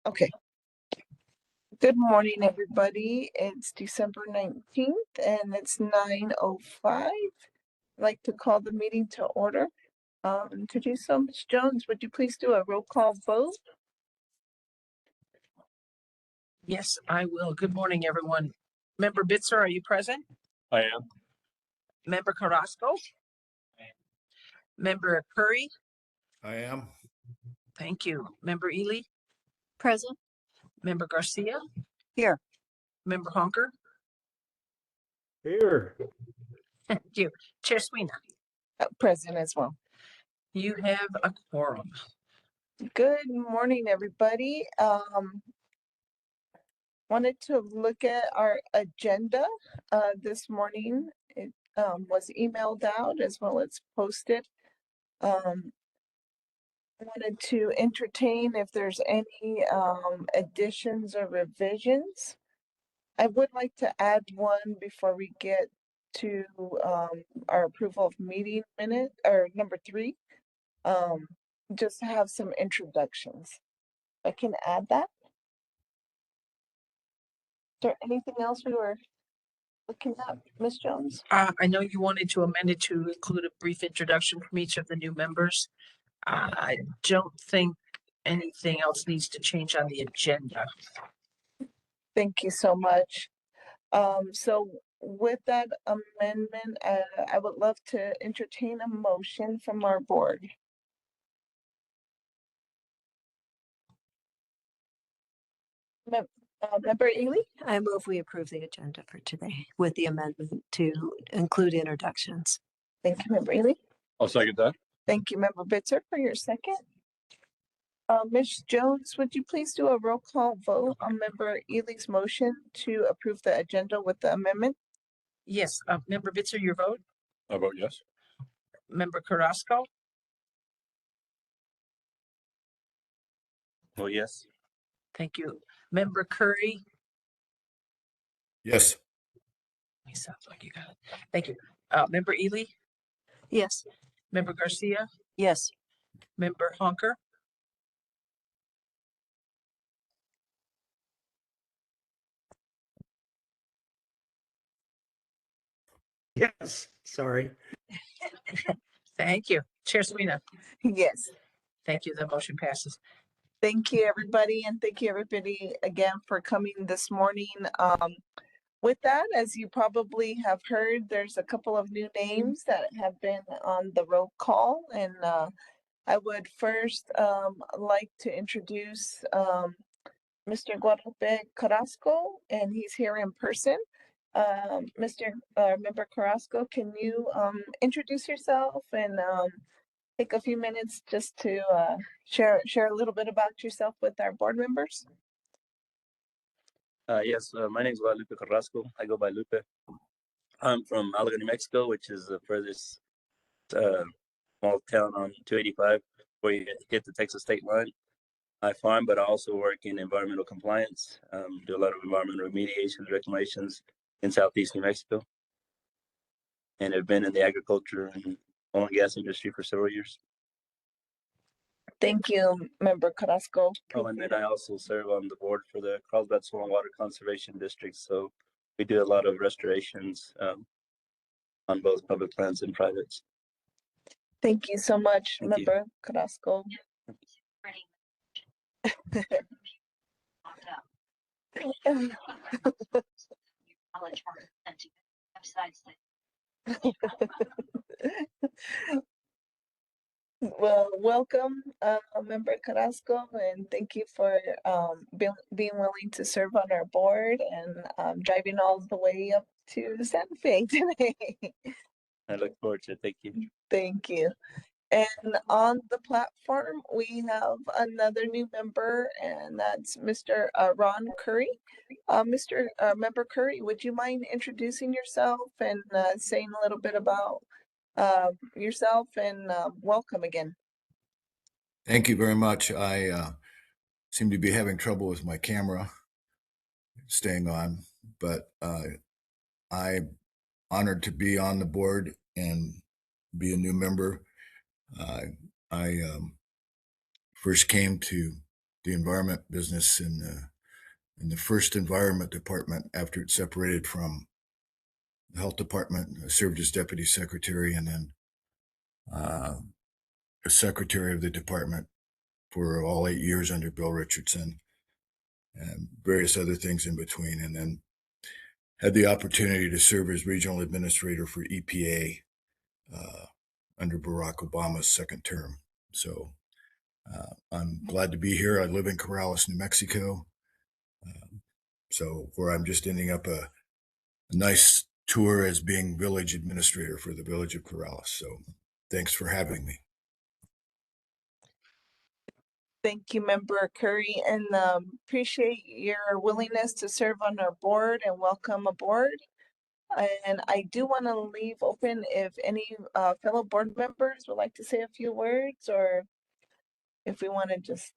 Okay. Good morning, everybody. It's December 19th and it's 9:05. I'd like to call the meeting to order. To do so, Ms. Jones, would you please do a roll call vote? Yes, I will. Good morning, everyone. Member Bitzer, are you present? I am. Member Carrasco? Member Curry? I am. Thank you. Member Ely? Present. Member Garcia? Here. Member Honker? Here. Thank you. Chair Sweeney, Present as well. you have a quorum. Good morning, everybody. Wanted to look at our agenda this morning. It was emailed out as well as posted. Wanted to entertain if there's any additions or revisions. I would like to add one before we get to our approval of meeting minute or number 3. Just to have some introductions. I can add that. Is there anything else we were looking at, Ms. Jones? I know you wanted to amend it to include a brief introduction from each of the new members. I don't think anything else needs to change on the agenda. Thank you so much. So with that amendment, I would love to entertain a motion from our board. Member Ely? I move we approve the agenda for today with the amendment to include introductions. Thank you, Member Ely. I'll second that. Thank you, Member Bitzer, for your second. Ms. Jones, would you please do a roll call vote on Member Ely's motion to approve the agenda with the amendment? Yes, Member Bitzer, your vote? I vote yes. Member Carrasco? Oh, yes. Thank you. Member Curry? Yes. It sounds like you got it. Thank you. Member Ely? Yes. Member Garcia? Yes. Member Honker? Yes, sorry. Thank you. Chair Sweeney? Yes. Thank you. The motion passes. Thank you, everybody, and thank you, everybody, again for coming this morning. With that, as you probably have heard, there's a couple of new names that have been on the roll call, and I would first like to introduce Mr. Guadalupe Carrasco, and he's here in person. Mr. Member Carrasco, can you introduce yourself and take a few minutes just to share a little bit about yourself with our board members? Yes, my name is Guadalupe Carrasco. I go by Lupe. I'm from Malaga, New Mexico, which is the furthest small town on 285 where you hit the Texas state line. I farm, but I also work in environmental compliance, do a lot of environmental remediations, reclamations in Southeast New Mexico. And have been in the agriculture and oil and gas industry for several years. Thank you, Member Carrasco. Oh, and then I also serve on the board for the Carlsbad Soil and Water Conservation District. So we do a lot of restorations on both public lands and privates. Thank you so much, Thank you. Member Carrasco. Well, welcome, Member Carrasco, and thank you for being willing to serve on our board and driving all the way up to Santa Fe today. I look forward to it. Thank you. Thank you. And on the platform, we have another new member, and that's Mr. Ron Curry. Mr. Member Curry, would you mind introducing yourself and saying a little bit about yourself and welcome again. Thank you very much. I seem to be having trouble with my camera staying on, but I'm honored to be on the board and be a new member. I first came to the environment business in the first environment department after it separated from the health department. I served as deputy secretary and then a secretary of the department for all 8 years under Bill Richardson and various other things in between. And then had the opportunity to serve as regional administrator for EPA under Barack Obama's second term. So I'm glad to be here. I live in Corrales, New Mexico. So where I'm just ending up a nice tour as being village administrator for the village of Corrales. So thanks for having me. Thank you, Member Curry, and appreciate your willingness to serve on our board and welcome aboard. And I do want to leave open if any fellow board members would like to say a few words, or if we want to just,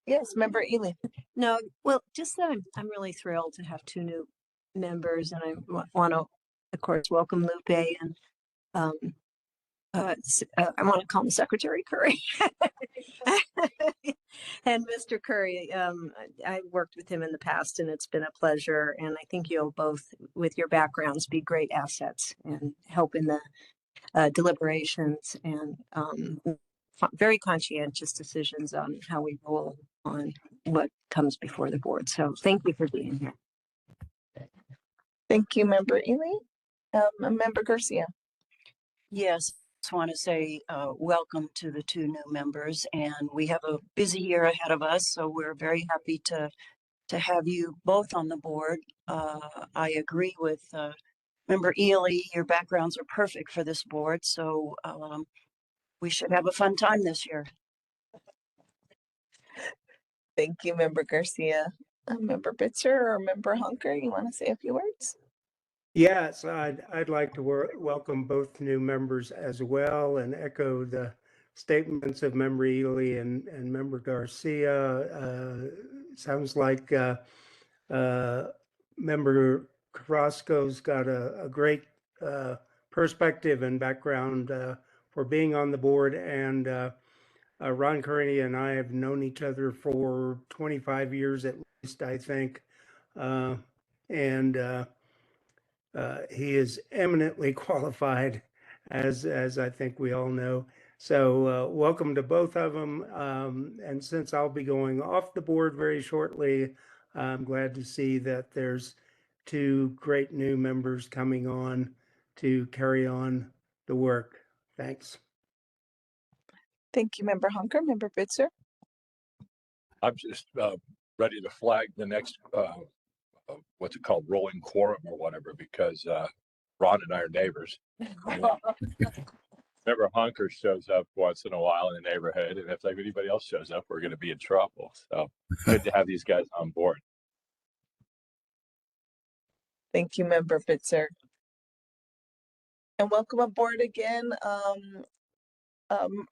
yes, Member Ely. No, well, just that I'm really thrilled to have two new members, and I want to, of course, welcome Lupe and I want to call him Secretary Curry and Mr. Curry. I worked with him in the past, and it's been a pleasure. And I think you'll both, with your backgrounds, be great assets and help in the deliberations and very conscientious decisions on how we roll on what comes before the board. So thank you for being here. Thank you, Member Ely. Member Garcia. Yes, just want to say welcome to the two new members, and we have a busy year ahead of us, so we're very happy to have you both on the board. I agree with Member Ely. Your backgrounds are perfect for this board, so we should have a fun time this year. Thank you, Member Garcia. Member Bitzer or Member Hunker, you want to say a few words? Yes, I'd like to welcome both new members as well and echo the statements of Member Ely and Member Garcia. Sounds like Member Carrasco's got a great perspective and background for being on the board, and Ron Curry and I have known each other for 25 years at least, I think, and he is eminently qualified, as I think we all know. So welcome to both of them. And since I'll be going off the board very shortly, I'm glad to see that there's two great new members coming on to carry on the work. Thanks. Thank you, Member Hunker. Member Bitzer. I'm just ready to flag the next, what's it called, rolling quorum or whatever, because Ron and I are neighbors. Member Hunker shows up once in a while in the neighborhood, and if anybody else shows up, we're going to be in trouble. So good to have these guys on board. Thank you, Member Bitzer. And welcome aboard again,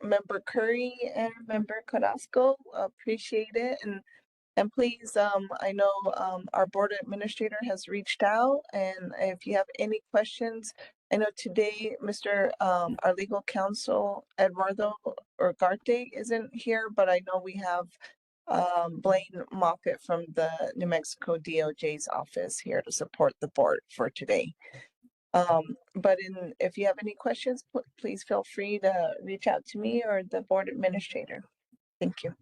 Member Curry and Member Carrasco. Appreciate it. And please, I know our board administrator has reached out, and if you have any questions, I know today, our legal counsel, Eduardo Ugarte, isn't here, but I know we have Blaine Moffett from the New Mexico DOJ's office here to support the board for today. But if you have any questions, please feel free to reach out to me or the board administrator. Thank you.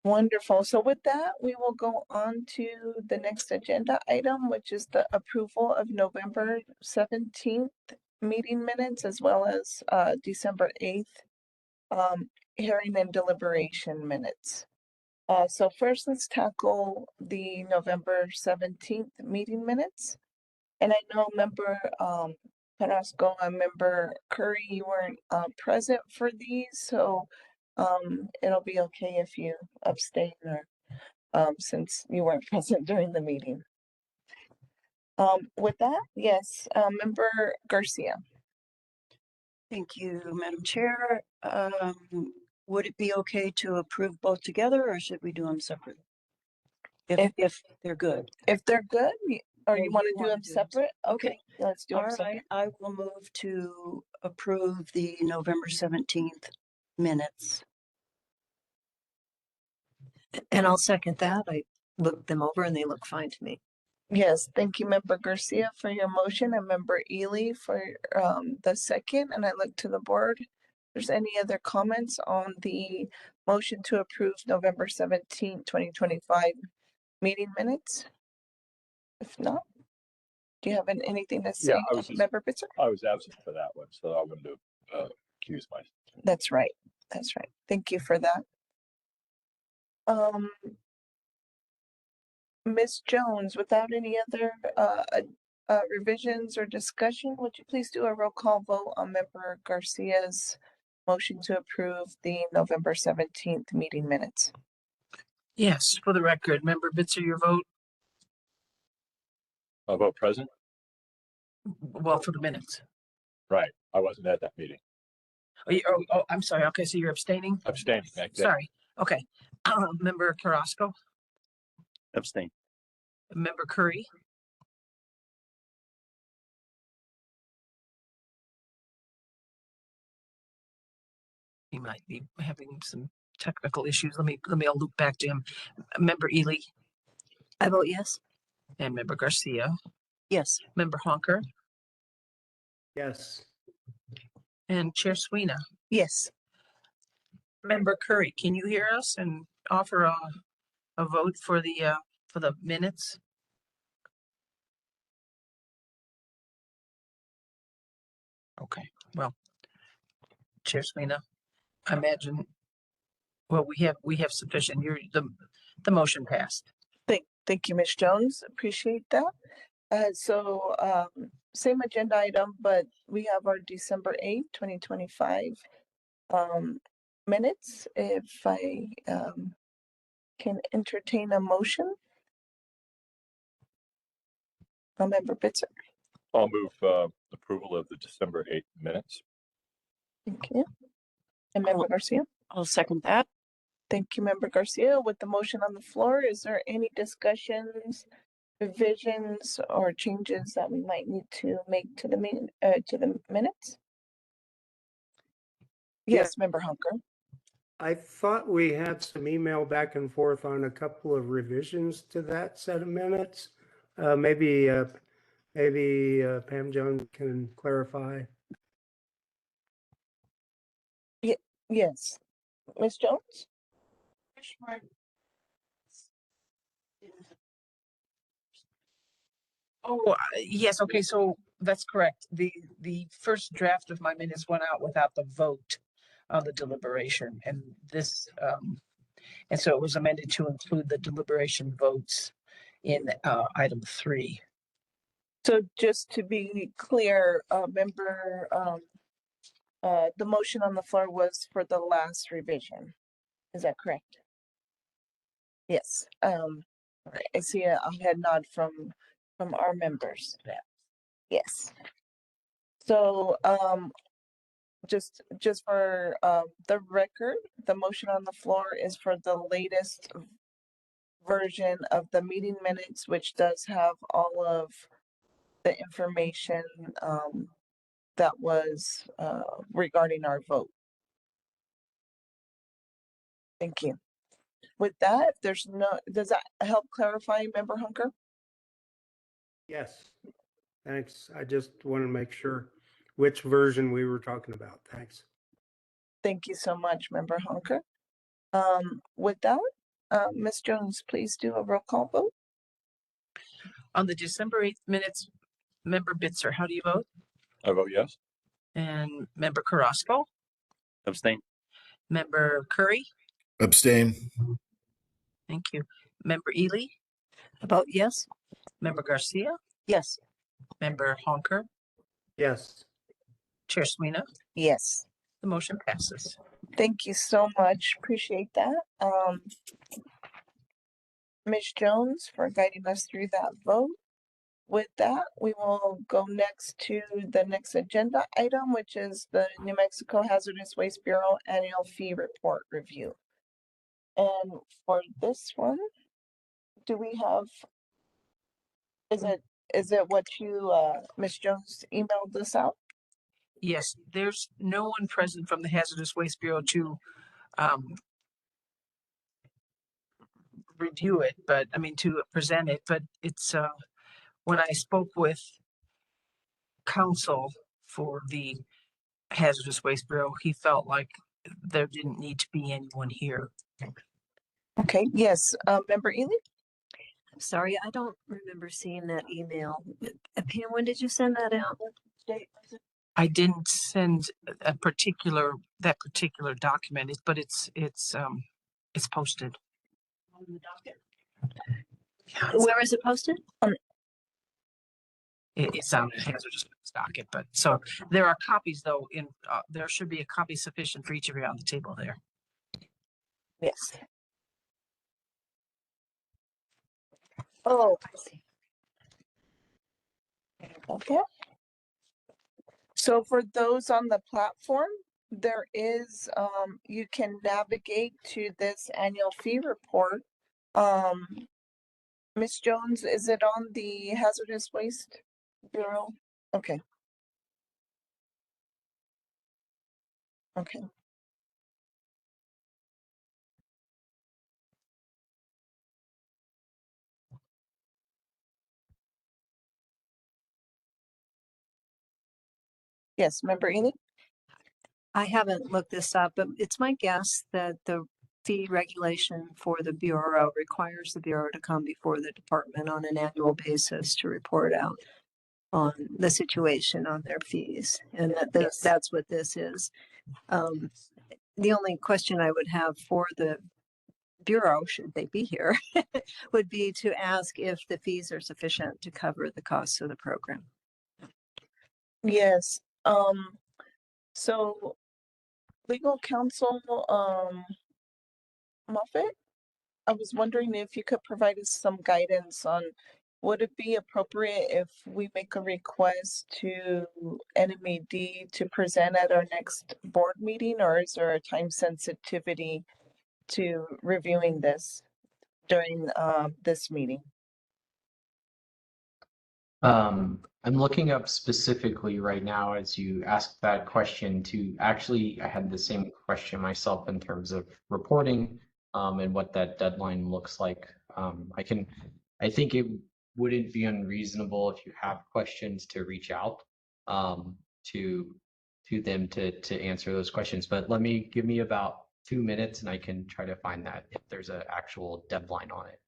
Wonderful. So with that, we will go on to the next agenda item, which is the approval of November 17th meeting minutes, as well as December 8th hearing and deliberation minutes. So first, let's tackle the November 17th meeting minutes. And I know Member Carrasco and Member Curry, you weren't present for these, so it'll be okay if you abstain, or since you weren't present during the meeting. With that, yes, Member Garcia. Thank you, Madam Chair. Would it be okay to approve both together, or should we do them separately? If they're good. If they're good, or you want to do wanna them do them separate? Okay, let's do them All separate. right, I will move to approve the November 17th minutes. And I'll second that. I looked them over and they look fine to me. Yes, thank you, Member Garcia, for your motion and Member Ely for the second. And I look to the board. If there's any other comments on the motion to approve November 17th, 2025 meeting minutes? If not, do you have anything to say, I was just- Member Bitzer? I was absent for that one, so I wanted to accuse myself. That's right. That's right. Thank you for that. Ms. Jones, without any other revisions or discussion, would you please do a roll call vote on Member Garcia's motion to approve the November 17th meeting minutes? Yes, for the record, Member Bitzer, your vote, I vote present. well, for the minutes. Right. I wasn't at that meeting. I'm sorry. Okay, so you're abstaining? Abstaining. Sorry. Okay. Member Carrasco, Abstain. Member Curry, he might be having some technical issues. Let me loop back to him. Member Ely I vote yes. and Member Garcia, Yes, Member Honker, Yes. and Chair Sweeney. Yes. Member Curry, can you hear us and offer a vote for the minutes? Okay, well, Chair Sweeney, I imagine, well, we have sufficient, the motion passed. Thank you, Ms. Jones. Appreciate that. Same agenda item, but we have our December 8th, 2025 minutes. If I can entertain a motion. Member Bitzer. I'll move approval of the December 8th minutes. Thank you. And Member Garcia. I'll second that. Thank you, Member Garcia. With the motion on the floor, is there any discussions, revisions, or changes that we might need to make to the minutes? Yes, Member Hunker. I thought we had some email back and forth on a couple of revisions to that set of minutes. Maybe Pam Jones can clarify. Yes. Ms. Jones? Oh, yes, okay, so that's correct. The first draft of my minutes went out without the vote on the deliberation, and this, and so it was amended to include the deliberation votes in item 3. So just to be clear, Member, the motion on the floor was for the last revision. Is that correct? Yes. Right. I see a head nod from our members. Yeah. Yes. So, just for the record, the motion on the floor is for the latest version of the meeting minutes, which does have all of the information that was regarding our vote. Thank you. With that, does that help clarify, Member Hunker? Yes. Thanks. I just want to make sure which version we were talking about. Thanks. Thank you so much, Member Hunker. With that, Ms. Jones, please do a roll call vote. On the December 8th minutes, Member Bitzer, how do you vote? I vote yes. And Member Carrasco, Abstain. Member Curry, Abstain. thank you. Member Ely, I vote yes. Member Garcia, Yes, Member Honker, Yes. Chair Sweeney, Yes. the motion passes. Thank you so much. Appreciate that. Ms. Jones for guiding us through that vote. With that, we will go next to the next agenda item, which is the New Mexico Hazardous Waste Bureau Annual Fee Report Review. And for this one, do we have, is it what you, Ms. Jones emailed this out? Yes, there's no one present from the Hazardous Waste Bureau to review it, but I mean, to present it, but it's, when I spoke with counsel for the Hazardous Waste Bureau, he felt like there didn't need to be anyone here. Okay, yes, Member Ely? I'm sorry, I don't remember seeing that email. Pam, when did you send that out? I didn't send that particular document, but it's posted. Yeah, Where is it posted? it's on the hazardous waste docket, but so there are copies though there should be a copy sufficient for each of you on the table there. Yes. Oh, I see. Okay. So for those on the platform, there is, you can navigate to this annual fee report. Ms. Jones, is it on the Hazardous Waste Bureau? Okay. Okay. Yes, Member Ely? I haven't looked this up, but it's my guess that the fee regulation for the Bureau requires the Bureau to come before the department on an annual basis to report out on the situation on their fees. And Yes. that's what this is. The only question I would have for the Bureau, should they be here, would be to ask if the fees are sufficient to cover the costs of the program. Yes, so legal counsel, Moffett, I was wondering if you could provide us some guidance on, would it be appropriate if we make a request to NMED to present at our next board meeting, or is there a time sensitivity to reviewing this during, this meeting? I'm looking up specifically right now as you asked that question to actually, I had the same question myself in terms of reporting and what that deadline looks like. I think it wouldn't be unreasonable if you have questions to reach out to them to answer those questions. But give me about 2 minutes and I can try to find that if there's an actual deadline on it.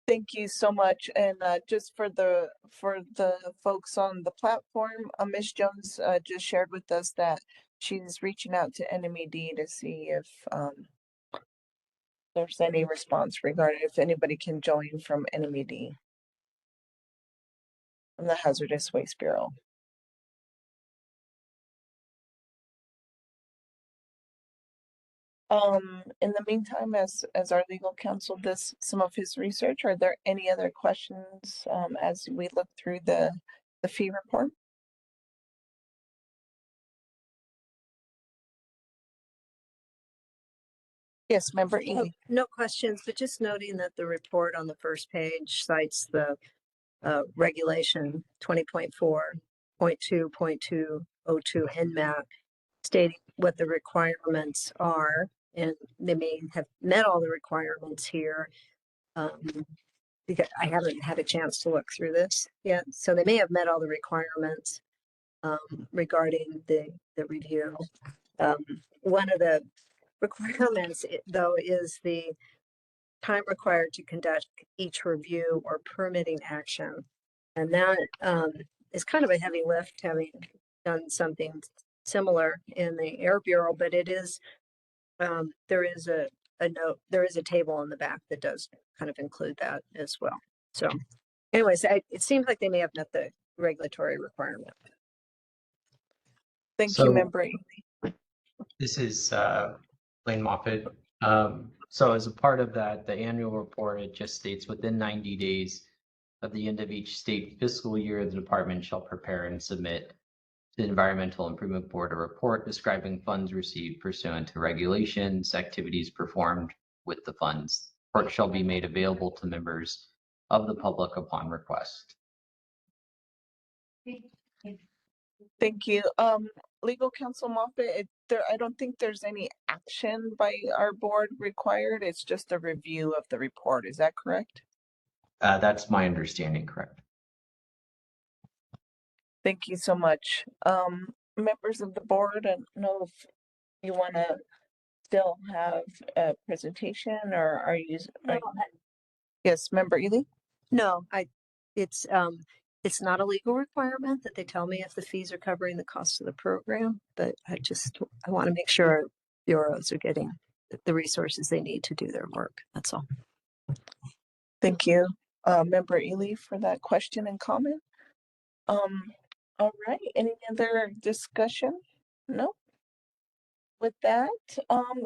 Thank you so much. And just for the folks on the platform, Ms. Jones just shared with us that she's reaching out to NMED to see if there's any response regarding if anybody can join from NMED, from the Hazardous Waste Bureau. In the meantime, as our legal counsel does some of his research, are there any other questions as we look through the fee report? Yes, Member Ely. No questions, but just noting that the report on the first page cites the regulation 20.4.2.202 NMAC stating what the requirements are, and they may have met all the requirements here. Because I haven't had a chance to look through this yet, so they may have met all the requirements regarding the review. One of the requirements, though, is the time required to conduct each review or permitting action, and that is kind of a heavy lift, having done something similar in the Air Bureau, but it is there is a note, there is a table in the back that does kind of include that as well. So anyways, it seems like they may have met the regulatory requirement. Thank you, Member Ely. This is Lane Moffett. So as a part of that, the annual report, it just states within 90 days of the end of each state fiscal year, the department shall prepare and submit to the Environmental Improvement Board a report describing funds received pursuant to regulations, activities performed with the funds. The report shall be made available to members of the public upon request. Thank you. Legal Counsel Moffett, I don't think there's any action by our board required. It's just a review of the report. Is that correct? That's my understanding, correct? Thank you so much. Members of the board, I don't know if you want to still have a presentation or are you? Yes, Member Ely? No, it's not a legal requirement that they tell me if the fees are covering the cost of the program, but I want to make sure bureaus are getting the resources they need to do their work. That's all. Thank you, Member Ely, for that question and comment. All right, any other discussion? No? With that,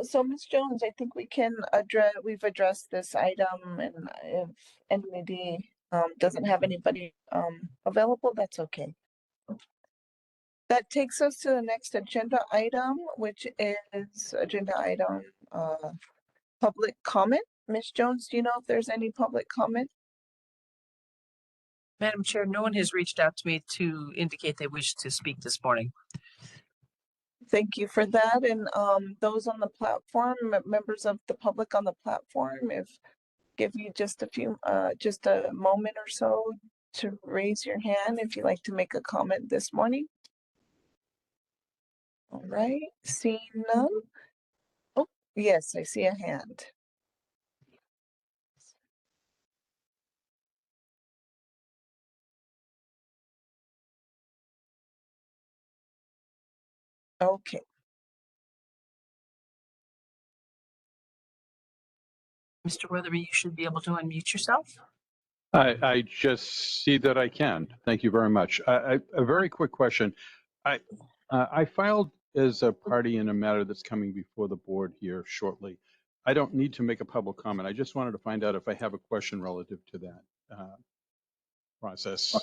so Ms. Jones, I think we've addressed this item, and if NMD doesn't have anybody available, that's okay. That takes us to the next agenda item, which is agenda item public comment. Ms. Jones, do you know if there's any public comment? Madam Chair, no one has reached out to me to indicate they wish to speak this morning. Thank you for that. And those on the platform, members of the public on the platform, give you just a moment or so to raise your hand if you'd like to make a comment this morning. All right, seeing none. Oh, yes, I see a hand. Okay. Mr. Weatherby, you should be able to unmute yourself. I just see that I can. Thank you very much. A very quick question. I filed as a party in a matter that's coming before the board here shortly. I don't need to make a public comment. I just wanted to find out if I have a question relative to that process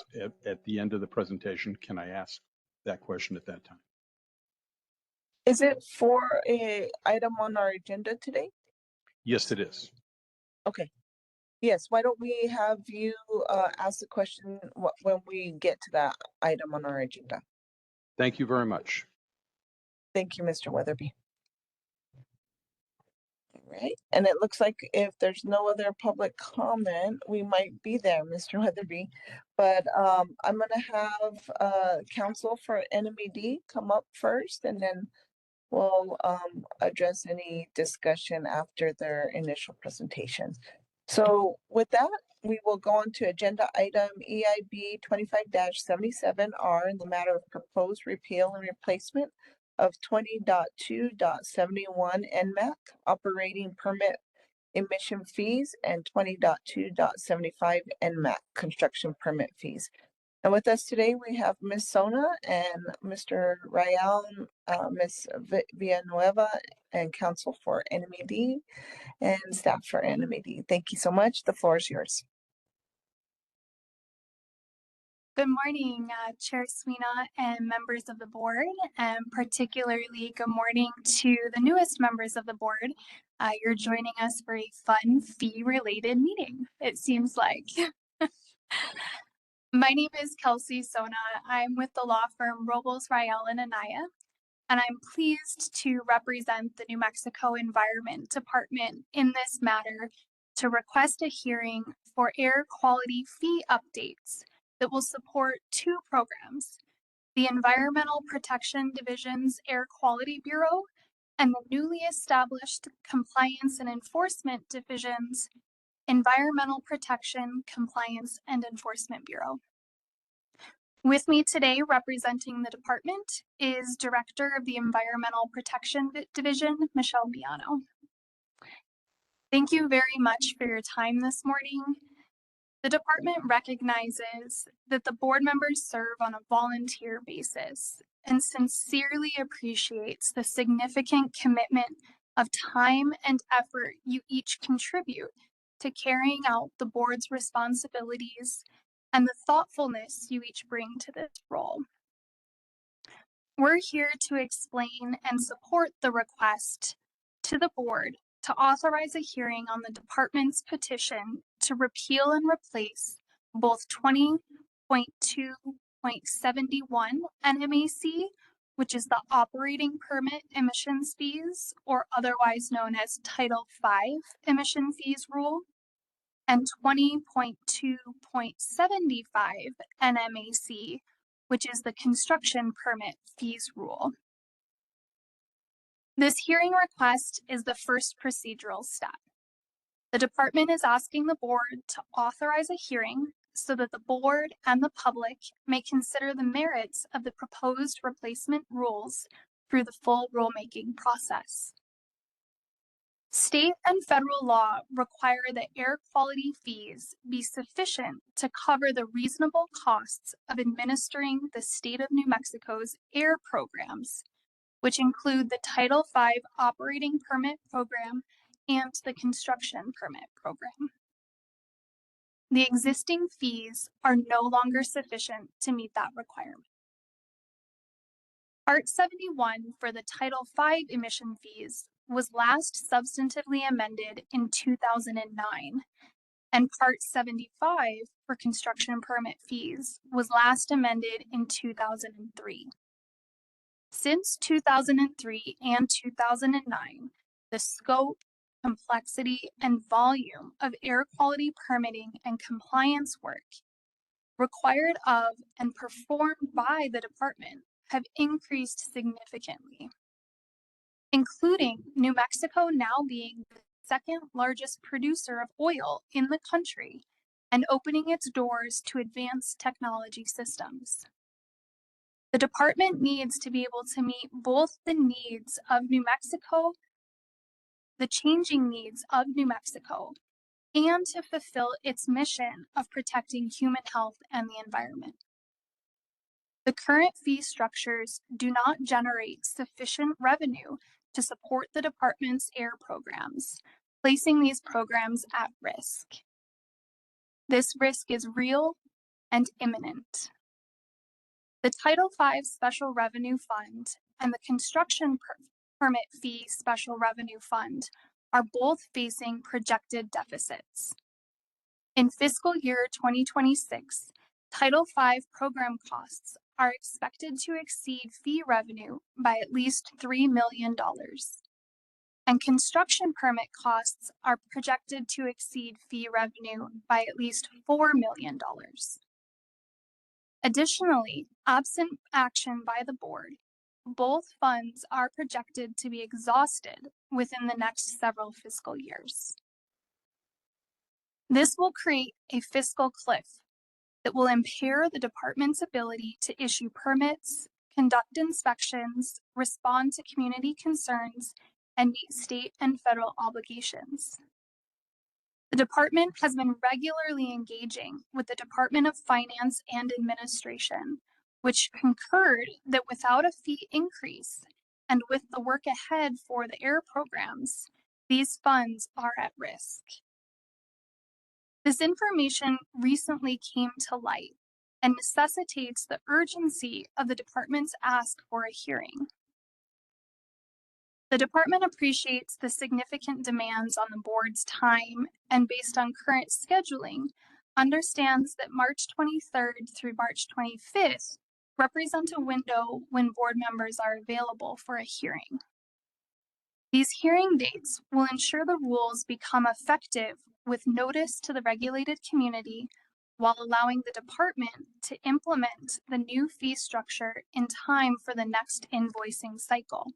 at the end of the presentation. Can I ask that question at that time? Is it for a item on our agenda today? Yes, it is. Okay. Yes, why don't we have you ask the question when we get to that item on our agenda? Thank you very much. Thank you, Mr. Weatherby. All right, and it looks like if there's no other public comment, we might be there, Mr. Weatherby. But I'm gonna have counsel for NMED come up first, and then we'll address any discussion after their initial presentation. So with that, we will go on to agenda item EIB 25-77R in the matter of proposed repeal and replacement of 20.2.71 NMAC operating permit emission fees and 20.2.75 NMAC construction permit fees. And with us today, we have Ms. Sona and Mr. Rayal, Ms. Villanueva, and counsel for NMED and staff for NMED. Thank you so much. The floor is yours. Good morning, Chair Sweeney and members of the board, and particularly good morning to the newest members of the board. You're joining us for a fun fee-related meeting, it seems like. My name is Kelsey Sona. I'm with the law firm Robles, Rayal, and Anaya, and I'm pleased to represent the New Mexico Environment Department in this matter to request a hearing for air quality fee updates that will support two programs, the Environmental Protection Division's Air Quality Bureau and the newly established Compliance and Enforcement Division's Environmental Protection, Compliance, and Enforcement Bureau. With me today representing the department is Director of the Environmental Protection Division, Michelle Miano. Thank you very much for your time this morning. The department recognizes that the board members serve on a volunteer basis and sincerely appreciates the significant commitment of time and effort you each contribute to carrying out the board's responsibilities and the thoughtfulness you each bring to this role. We're here to explain and support the request to the board to authorize a hearing on the department's petition to repeal and replace both 20.2.71 NMAC which is the operating permit emissions fees, or otherwise known as Title V emission fees rule, and 20.2.75 NMAC, which is the construction permit fees rule. This hearing request is the first procedural step. The department is asking the board to authorize a hearing so that the board and the public may consider the merits of the proposed replacement rules through the full rulemaking process. State and federal law require that air quality fees be sufficient to cover the reasonable costs of administering the state of New Mexico's air programs, which include the Title V operating permit program and the construction permit program. The existing fees are no longer sufficient to meet that requirement. Part 71 for the Title V emission fees was last substantively amended in 2009, and Part 75 for construction permit fees was last amended in 2003. Since 2003 and 2009, the scope, complexity, and volume of air quality permitting and compliance work required of and performed by the department have increased significantly, including New Mexico now being the second largest producer of oil in the country and opening its doors to advanced technology systems. The department needs to be able to meet both the needs of New Mexico, the changing needs of New Mexico, and to fulfill its mission of protecting human health and the environment. The current fee structures do not generate sufficient revenue to support the department's air programs, placing these programs at risk. This risk is real and imminent. The Title V Special Revenue Fund and the Construction Permit Fee Special Revenue Fund are both facing projected deficits. In fiscal year 2026, Title V program costs are expected to exceed fee revenue by at least $3 million, and construction permit costs are projected to exceed fee revenue by at least $4 million. Additionally, absent action by the board, both funds are projected to be exhausted within the next several fiscal years. This will create a fiscal cliff that will impair the department's ability to issue permits, conduct inspections, respond to community concerns, and meet state and federal obligations. The department has been regularly engaging with the Department of Finance and Administration, which concurred that without a fee increase and with the work ahead for the air programs, these funds are at risk. This information recently came to light and necessitates the urgency of the department's ask for a hearing. The department appreciates the significant demands on the board's time and based on current scheduling, understands that March 23rd through March 25th represent a window when board members are available for a hearing. These hearing dates will ensure the rules become effective with notice to the regulated community while allowing the department to implement the new fee structure in time for the next invoicing cycle.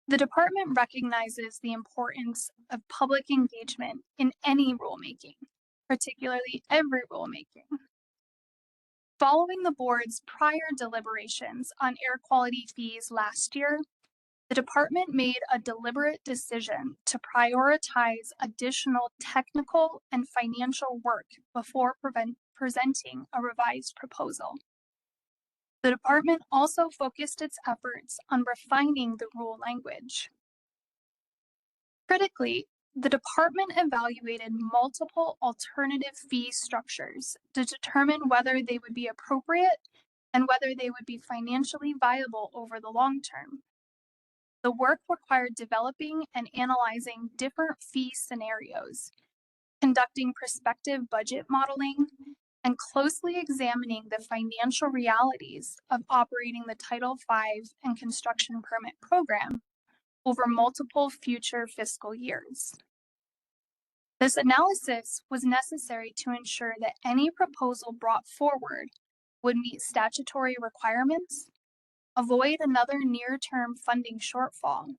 The department recognizes the importance of public engagement in any rulemaking, particularly every rulemaking. Following the board's prior deliberations on air quality fees last year, the department made a deliberate decision to prioritize additional technical and financial work before presenting a revised proposal. The department also focused its efforts on refining the rule language. Critically, the department evaluated multiple alternative fee structures to determine whether they would be appropriate and whether they would be financially viable over the long term. The work required developing and analyzing different fee scenarios, conducting prospective budget modeling, and closely examining the financial realities of operating the Title V and construction permit program over multiple future fiscal years. This analysis was necessary to ensure that any proposal brought forward would meet statutory requirements, avoid another near-term funding shortfall,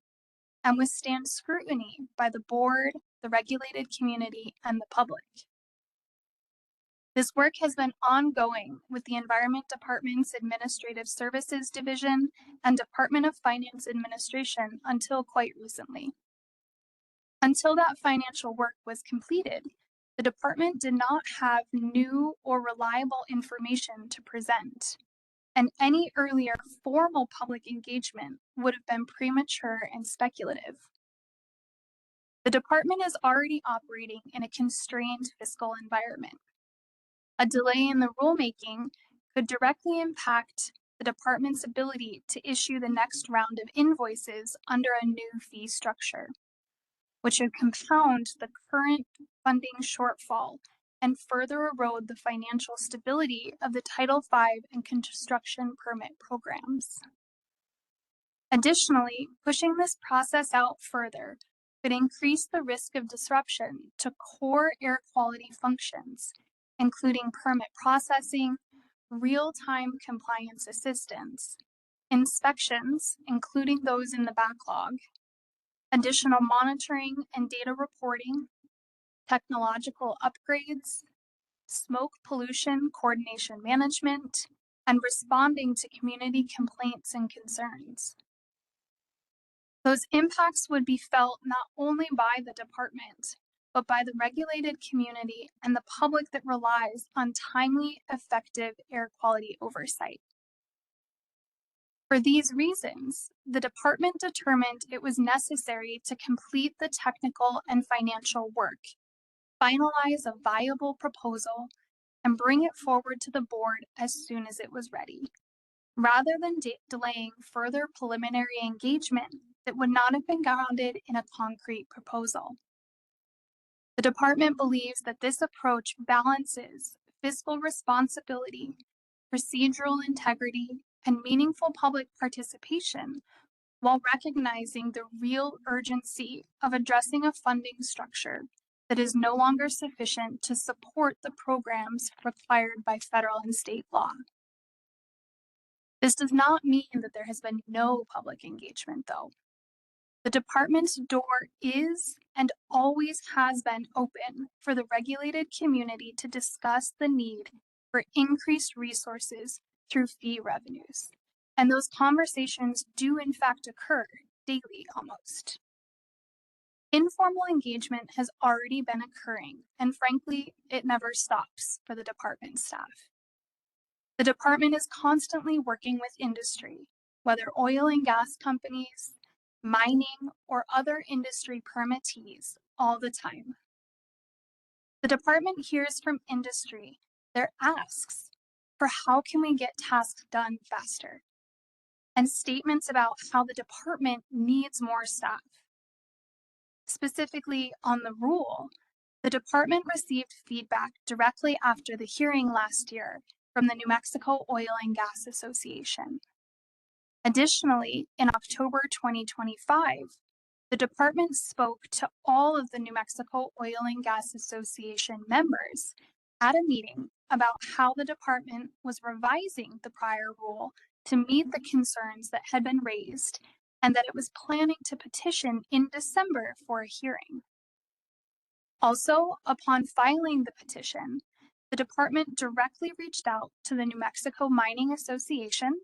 and withstand scrutiny by the board, the regulated community, and the public. This work has been ongoing with the Environment Department's Administrative Services Division and Department of Finance Administration until quite recently. Until that financial work was completed, the department did not have new or reliable information to present, and any earlier formal public engagement would have been premature and speculative. The department is already operating in a constrained fiscal environment. A delay in the rulemaking could directly impact the department's ability to issue the next round of invoices under a new fee structure, which would compound the current funding shortfall and further erode the financial stability of the Title V and construction permit programs. Additionally, pushing this process out further could increase the risk of disruption to core air quality functions, including permit processing, real-time compliance assistance, inspections, including those in the backlog, additional monitoring and data reporting, technological upgrades, smoke pollution coordination management, and responding to community complaints and concerns. Those impacts would be felt not only by the department, but by the regulated community and the public that relies on timely, effective air quality oversight. For these reasons, the department determined it was necessary to complete the technical and financial work, finalize a viable proposal, and bring it forward to the board as soon as it was ready, rather than delaying further preliminary engagement that would not have been grounded in a concrete proposal. The department believes that this approach balances fiscal responsibility, procedural integrity, and meaningful public participation while recognizing the real urgency of addressing a funding structure that is no longer sufficient to support the programs required by federal and state law. This does not mean that there has been no public engagement, though. The department's door is and always has been open for the regulated community to discuss the need for increased resources through fee revenues. And those conversations do in fact occur daily almost. Informal engagement has already been occurring, and frankly, it never stops for the department staff. The department is constantly working with industry, whether oil and gas companies, mining, or other industry permittees all the time. The department hears from industry their asks for how can we get tasks done faster, and statements about how the department needs more staff. Specifically on the rule, the department received feedback directly after the hearing last year from the New Mexico Oil and Gas Association. Additionally, in October 2025, the department spoke to all of the New Mexico Oil and Gas Association members at a meeting about how the department was revising the prior rule to meet the concerns that had been raised, and that it was planning to petition in December for a hearing. Also, upon filing the petition, the department directly reached out to the New Mexico Mining Association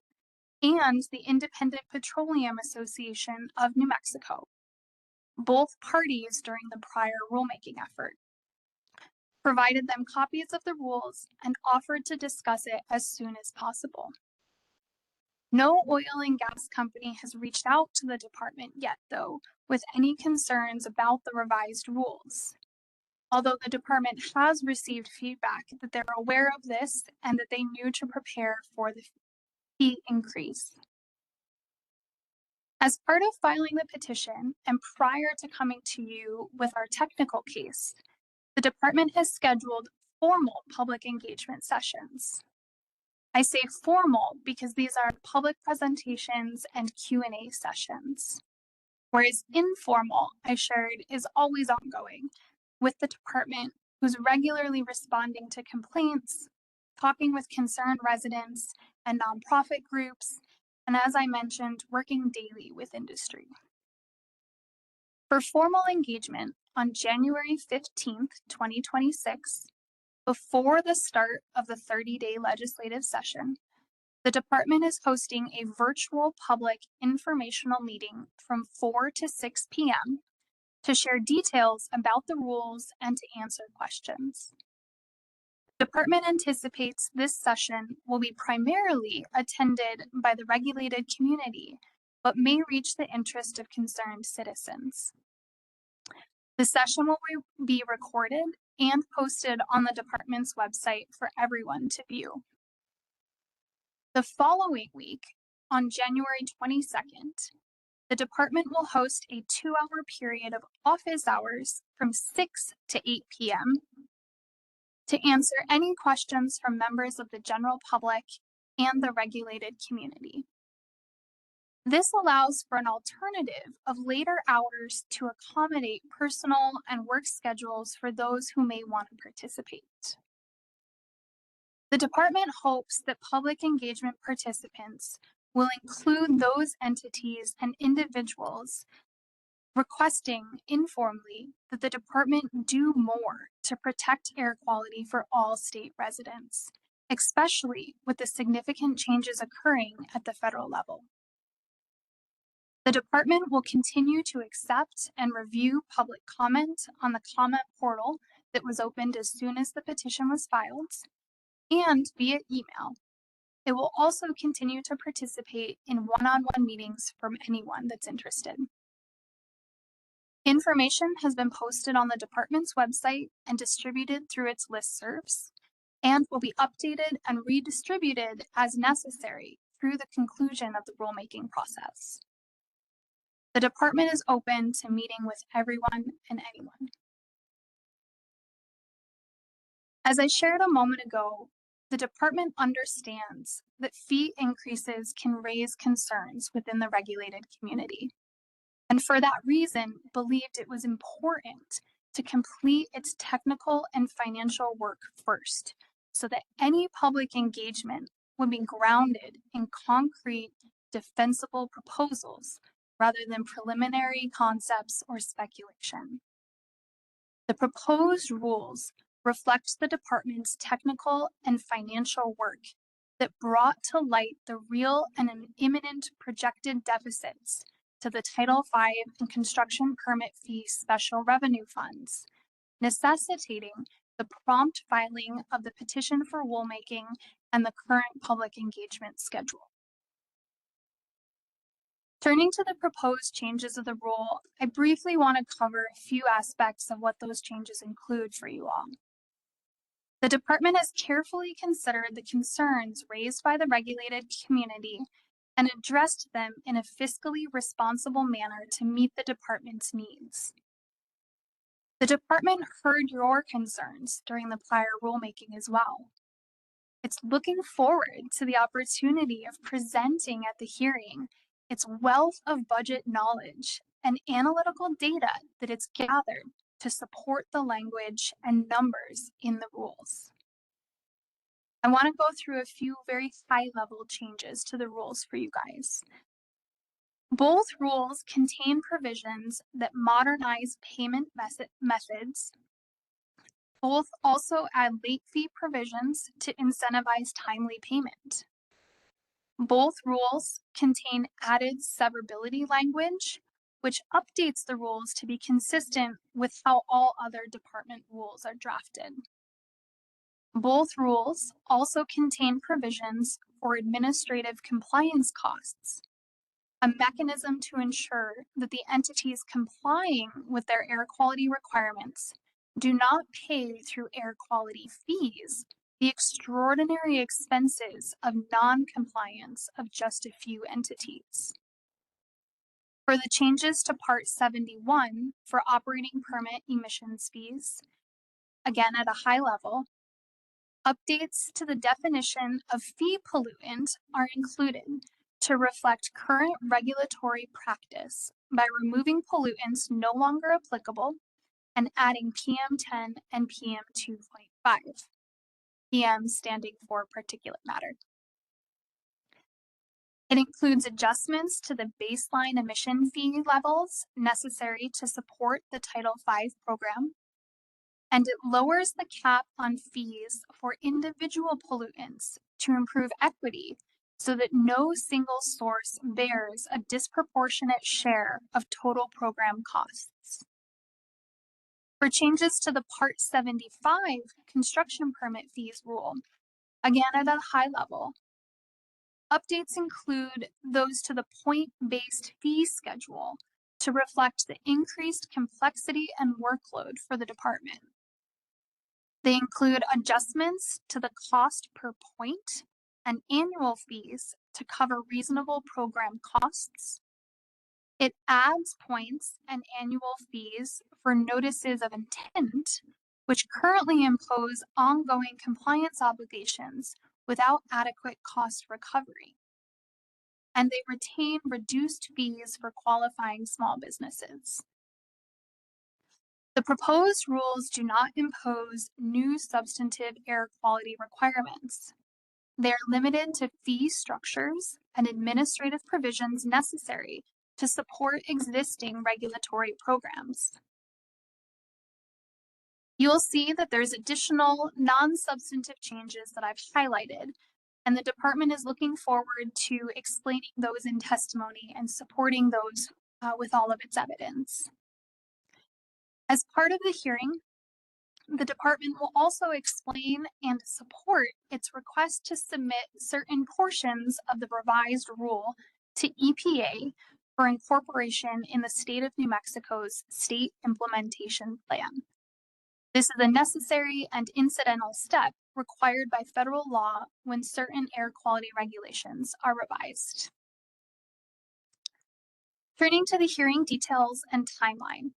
and the Independent Petroleum Association of New Mexico, both parties during the prior rulemaking effort, provided them copies of the rules, and offered to discuss it as soon as possible. No oil and gas company has reached out to the department yet, though, with any concerns about the revised rules. Although the department has received feedback that they're aware of this and that they knew to prepare for the fee increase. As part of filing the petition and prior to coming to you with our technical case, the department has scheduled formal public engagement sessions. I say formal because these are public presentations and Q&A sessions, whereas informal, I shared, is always ongoing with the department who's regularly responding to complaints, talking with concerned residents and nonprofit groups, and as I mentioned, working daily with industry. For formal engagement on January 15th, 2026, before the start of the 30-day legislative session, the department is hosting a virtual public informational meeting from 4 to 6 p.m. to share details about the rules and to answer questions. The department anticipates this session will be primarily attended by the regulated community, but may reach the interest of concerned citizens. The session will be recorded and posted on the department's website for everyone to view. The following week, on January 22nd, the department will host a 2-hour period of office hours from 6 to 8 p.m. to answer any questions from members of the general public and the regulated community. This allows for an alternative of later hours to accommodate personal and work schedules for those who may want to participate. The department hopes that public engagement participants will include those entities and individuals requesting informally that the department do more to protect air quality for all state residents, especially with the significant changes occurring at the federal level. The department will continue to accept and review public comment on the comment portal that was opened as soon as the petition was filed and via email. It will also continue to participate in one-on-one meetings from anyone that's interested. Information has been posted on the department's website and distributed through its listservs, and will be updated and redistributed as necessary through the conclusion of the rulemaking process. The department is open to meeting with everyone and anyone. As I shared a moment ago, the department understands that fee increases can raise concerns within the regulated community, and for that reason believed it was important to complete its technical and financial work first, so that any public engagement would be grounded in concrete, defensible proposals rather than preliminary concepts or speculation. The proposed rules reflects the department's technical and financial work that brought to light the real and imminent projected deficits to the Title V and construction permit fee special revenue funds, necessitating the prompt filing of the petition for rulemaking and the current public engagement schedule. Turning to the proposed changes of the rule, I briefly want to cover a few aspects of what those changes include for you all. The department has carefully considered the concerns raised by the regulated community and addressed them in a fiscally responsible manner to meet the department's needs. The department heard your concerns during the prior rulemaking as well. It's looking forward to the opportunity of presenting at the hearing its wealth of budget knowledge and analytical data that it's gathered to support the language and numbers in the rules. I want to go through a few very high-level changes to the rules for you guys. Both rules contain provisions that modernize payment methods. Both also add late fee provisions to incentivize timely payment. Both rules contain added severability language, which updates the rules to be consistent with how all other department rules are drafted. Both rules also contain provisions for administrative compliance costs, a mechanism to ensure that the entities complying with their air quality requirements do not pay through air quality fees the extraordinary expenses of non-compliance of just a few entities. For the changes to Part 71 for operating permit emissions fees, again at a high level, Updates to the definition of fee pollutant are included to reflect current regulatory practice by removing pollutants no longer applicable and adding PM10 and PM2.5, PM standing for particulate matter. It includes adjustments to the baseline emission fee levels necessary to support the Title V program, and it lowers the cap on fees for individual pollutants to improve equity so that no single source bears a disproportionate share of total program costs. For changes to the Part 75 construction permit fees rule, again at a high level, updates include those to the point-based fee schedule to reflect the increased complexity and workload for the department. They include adjustments to the cost per point and annual fees to cover reasonable program costs. It adds points and annual fees for notices of intent, which currently impose ongoing compliance obligations without adequate cost recovery. And they retain reduced fees for qualifying small businesses. The proposed rules do not impose new substantive air quality requirements. They are limited to fee structures and administrative provisions necessary to support existing regulatory programs. You'll see that there's additional non-substantive changes that I've highlighted, and the department is looking forward to explaining those in testimony and supporting those with all of its evidence. As part of the hearing, the department will also explain and support its request to submit certain portions of the revised rule to EPA for incorporation in the state of New Mexico's state implementation plan. This is a necessary and incidental step required by federal law when certain air quality regulations are revised. Turning to the hearing details and timeline.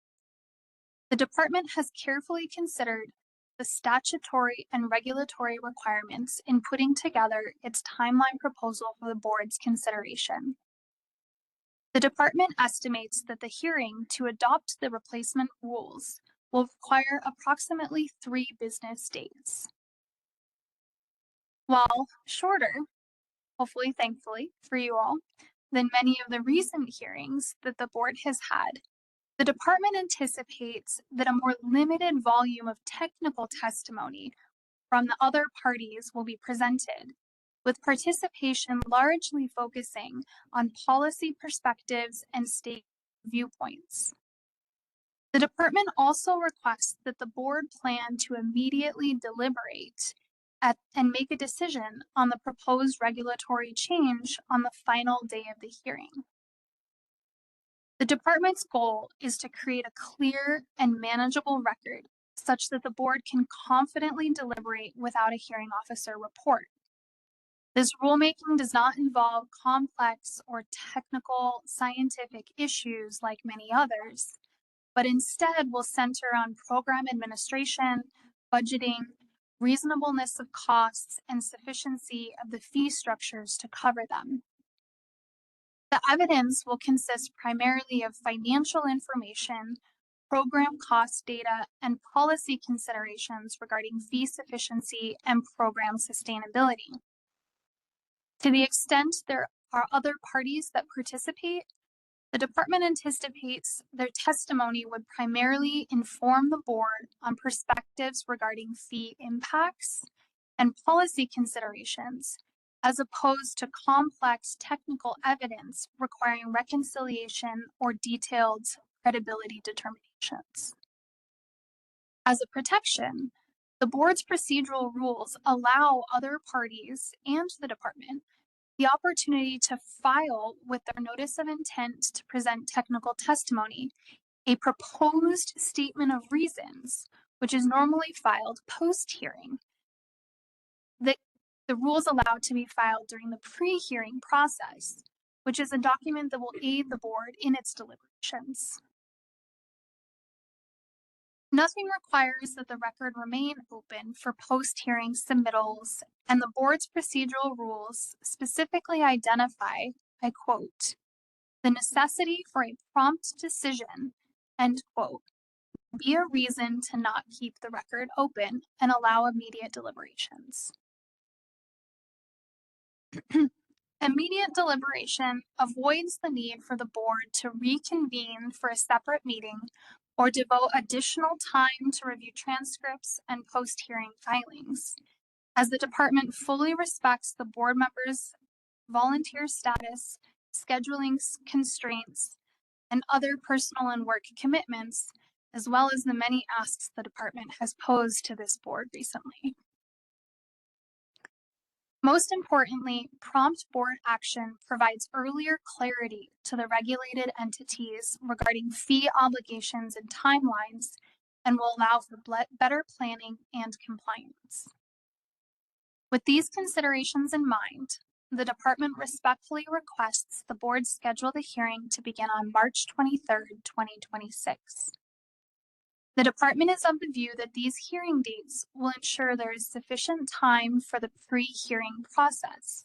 The department has carefully considered the statutory and regulatory requirements in putting together its timeline proposal for the board's consideration. The department estimates that the hearing to adopt the replacement rules will require approximately 3 business days. While shorter, hopefully thankfully for you all, than many of the recent hearings that the board has had, the department anticipates that a more limited volume of technical testimony from the other parties will be presented, with participation largely focusing on policy perspectives and state viewpoints. The department also requests that the board plan to immediately deliberate and make a decision on the proposed regulatory change on the final day of the hearing. The department's goal is to create a clear and manageable record such that the board can confidently deliberate without a hearing officer report. This rulemaking does not involve complex or technical scientific issues like many others, but instead will center on program administration, budgeting, reasonableness of costs, and sufficiency of the fee structures to cover them. The evidence will consist primarily of financial information, program cost data, and policy considerations regarding fee sufficiency and program sustainability. To the extent there are other parties that participate, the department anticipates their testimony would primarily inform the board on perspectives regarding fee impacts and policy considerations, as opposed to complex technical evidence requiring reconciliation or detailed credibility determinations. As a protection, the board's procedural rules allow other parties and the department the opportunity to file with their notice of intent to present technical testimony a proposed statement of reasons, which is normally filed post-hearing. The rules allow to be filed during the pre-hearing process, which is a document that will aid the board in its deliberations. Nothing requires that the record remain open for post-hearing submittals, and the board's procedural rules specifically identify, I quote, "the necessity for a prompt decision," end quote, be a reason to not keep the record open and allow immediate deliberations. Immediate deliberation avoids the need for the board to reconvene for a separate meeting or devote additional time to review transcripts and post-hearing filings, as the department fully respects the board members' volunteer status, scheduling constraints, and other personal and work commitments, as well as the many asks the department has posed to this board recently. Most importantly, prompt board action provides earlier clarity to the regulated entities regarding fee obligations and timelines, and will allow for better planning and compliance. With these considerations in mind, the department respectfully requests the board schedule the hearing to begin on March 23rd, 2026. The department is of the view that these hearing dates will ensure there is sufficient time for the pre-hearing process.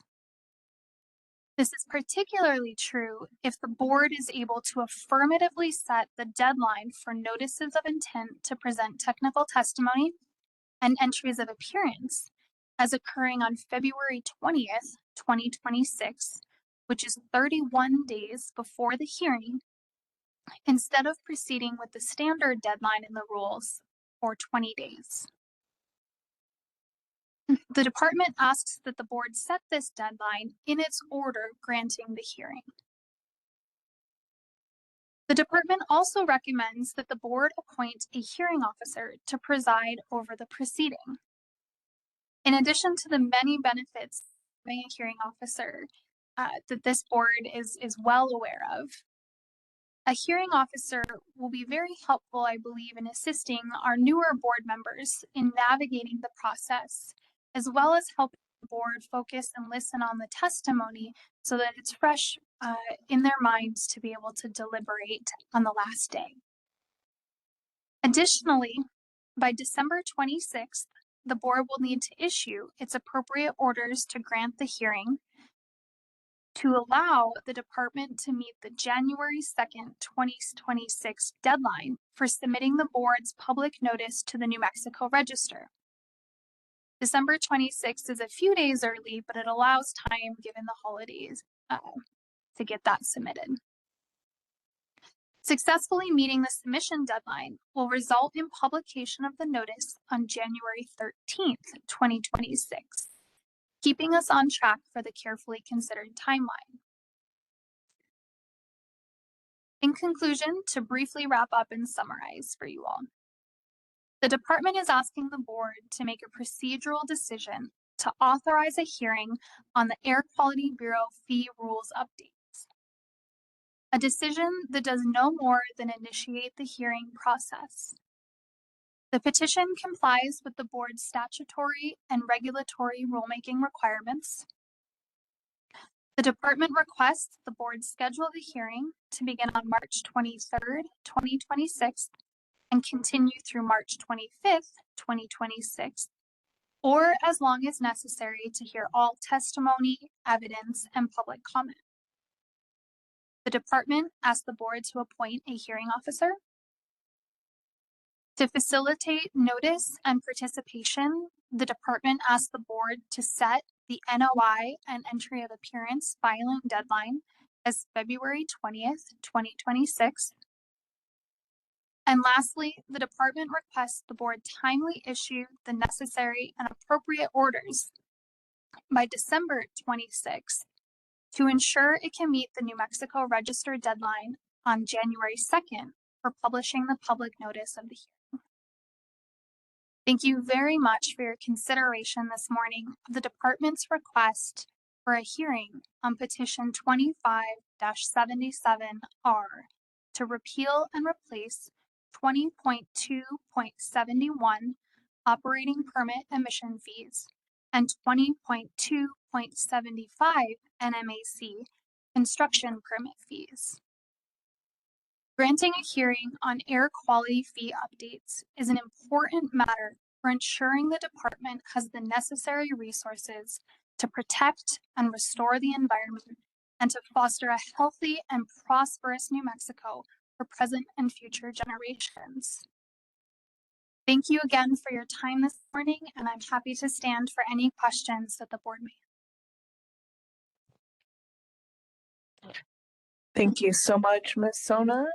This is particularly true if the board is able to affirmatively set the deadline for notices of intent to present technical testimony and entries of appearance as occurring on February 20th, 2026, which is 31 days before the hearing, instead of proceeding with the standard deadline in the rules for 20 days. The department asks that the board set this deadline in its order granting the hearing. The department also recommends that the board appoint a hearing officer to preside over the proceeding. In addition to the many benefits of having a hearing officer that this board is well aware of, a hearing officer will be very helpful, I believe, in assisting our newer board members in navigating the process, as well as helping the board focus and listen on the testimony so that it's fresh in their minds to be able to deliberate on the last day. Additionally, by December 26th, the board will need to issue its appropriate orders to grant the hearing to allow the department to meet the January 2nd, 2026 deadline for submitting the board's public notice to the New Mexico Register. December 26th is a few days early, but it allows time given the holidays to get that submitted. Successfully meeting the submission deadline will result in publication of the notice on January 13th, 2026. Keeping us on track for the carefully considered timeline. In conclusion, to briefly wrap up and summarize for you all, the department is asking the board to make a procedural decision to authorize a hearing on the Air Quality Bureau fee rules updates. A decision that does no more than initiate the hearing process. The petition complies with the board's statutory and regulatory rulemaking requirements. The department requests the board schedule the hearing to begin on March 23rd, 2026, and continue through March 25th, 2026, or as long as necessary to hear all testimony, evidence, and public comment. The department asks the board to appoint a hearing officer. To facilitate notice and participation, the department asked the board to set the NOI and entry of appearance filing deadline as February 20th, 2026. And lastly, the department requests the board timely issue the necessary and appropriate orders by December 26th to ensure it can meet the New Mexico Register deadline on January 2nd for publishing the public notice of the hearing. Thank you very much for your consideration this morning of the department's request for a hearing on petition 25-77R to repeal and replace 20.2.71 operating permit emission fees and 20.2.75 NMAC construction permit fees. Granting a hearing on air quality fee updates is an important matter for ensuring the department has the necessary resources to protect and restore the environment and to foster a healthy and prosperous New Mexico for present and future generations. Thank you again for your time this morning, and I'm happy to stand for any questions that the board may have. Thank you so much, Ms. Sona.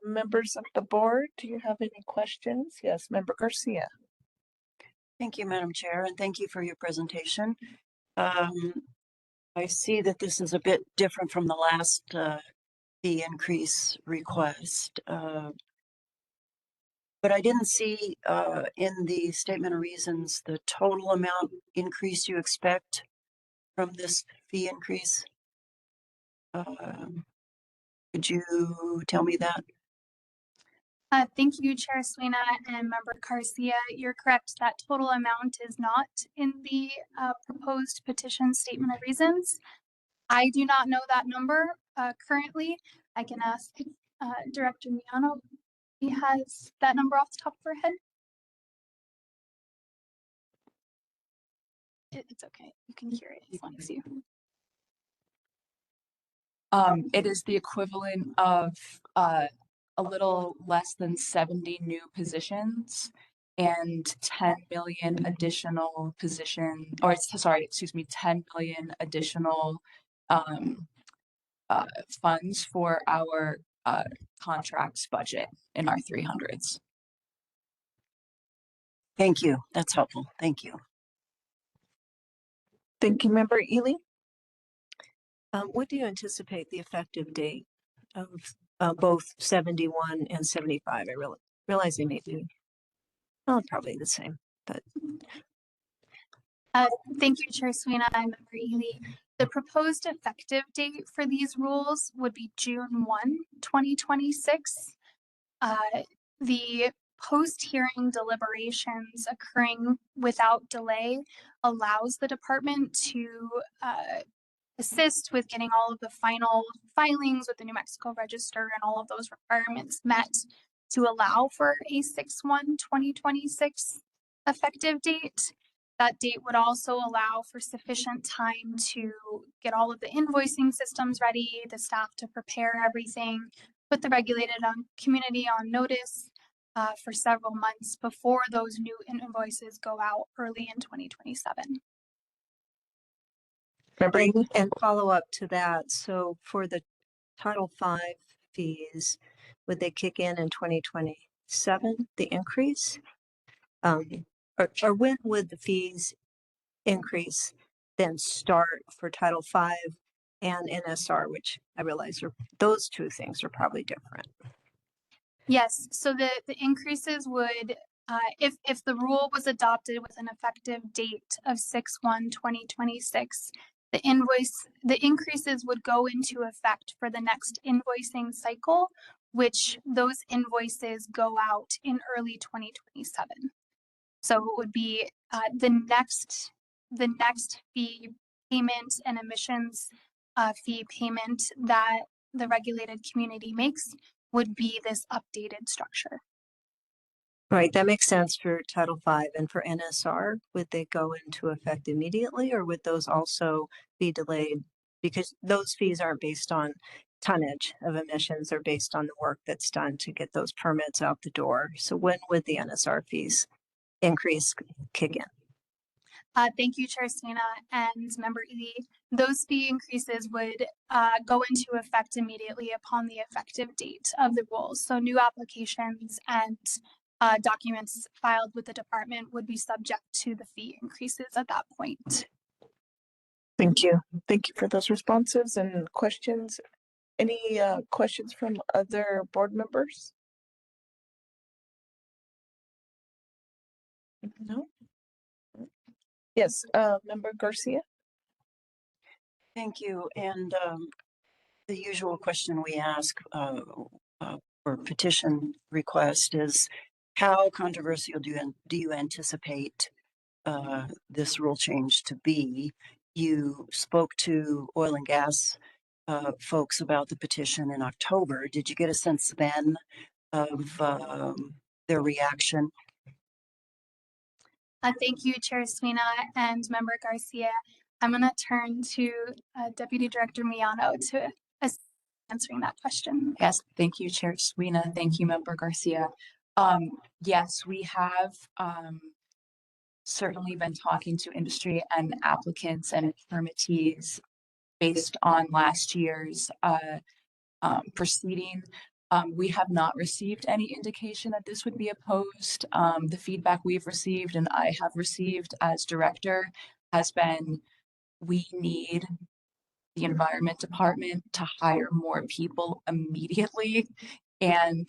Members of the board, do you have any questions? Yes, Member Garcia. Thank you, Madam Chair, and thank you for your presentation. I see that this is a bit different from the last fee increase request. But I didn't see in the statement of reasons the total amount increase you expect from this fee increase. Could you tell me that? Thank you, Chair Sweeney and Member Garcia. You're correct. That total amount is not in the proposed petition statement of reasons. I do not know that number currently. I can ask Director Miano. He has that number off the top of her head. It's okay. You can hear it as long as you. It is the equivalent of a little less than 70 new positions and 10 million additional 10 million additional funds for our contracts budget in our 300s. Thank you. That's helpful. Thank you. Thank you, Member Ely. What do you anticipate the effective date of both 71 and 75? I realize they may be probably the same, but. Thank you, Chair Sweeney and Member Ely. The proposed effective date for these rules would be June 1, 2026. The post-hearing deliberations occurring without delay allows the department to assist with getting all of the final filings with the New Mexico Register and all of those requirements met to allow for a 6/1/2026 effective date. That date would also allow for sufficient time to get all of the invoicing systems ready, the staff to prepare everything, put the regulated community on notice for several months before those new invoices go out early in 2027. And follow up to that. So for the Title V fees, would they kick in 2027, the increase? Or when would the fees increase then start for Title V and NSR, which I realize those two things are probably different. Yes, so the increases would, if the rule was adopted with an effective date of 6/1/2026, the increases would go into effect for the next invoicing cycle, which those invoices go out in early 2027. So it would be the next fee payment and emissions fee payment that the regulated community makes would be this updated structure. Right, that makes sense for Title V. And for NSR, would they go into effect immediately, or would those also be delayed? Because those fees aren't based on tonnage of emissions, they're based on the work that's done to get those permits out the door. So when would the NSR fees increase kick in? Thank you, Chair Sweeney and Member Ely. Those fee increases would go into effect immediately upon the effective date of the rules. So new applications and documents filed with the department would be subject to the fee increases at that point. Thank you. Thank you for those responses and questions. Any questions from other board members? No? Yes, Member Garcia. Thank you. And the usual question we ask for petition request is, how controversial do you anticipate this rule change to be? You spoke to oil and gas folks about the petition in October. Did you get a sense then of their reaction? Thank you, Chair Sweeney and Member Garcia. I'm going to turn to Deputy Director Miano to assist answering that question. Yes, thank you, Chair Sweeney. Thank you, Member Garcia. Yes, we have certainly been talking to industry and applicants and permittees based on last year's proceeding. We have not received any indication that this would be opposed. The feedback we've received and I have received as director has been, we need the Environment Department to hire more people immediately. And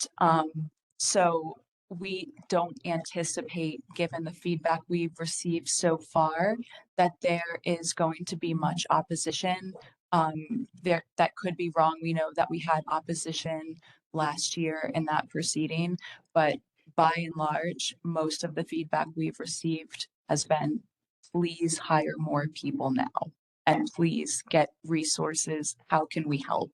so we don't anticipate, given the feedback we've received so far, that there is going to be much opposition. That could be wrong. We know that we had opposition last year in that proceeding, but by and large, most of the feedback we've received has been, please hire more people now and please get resources. How can we help?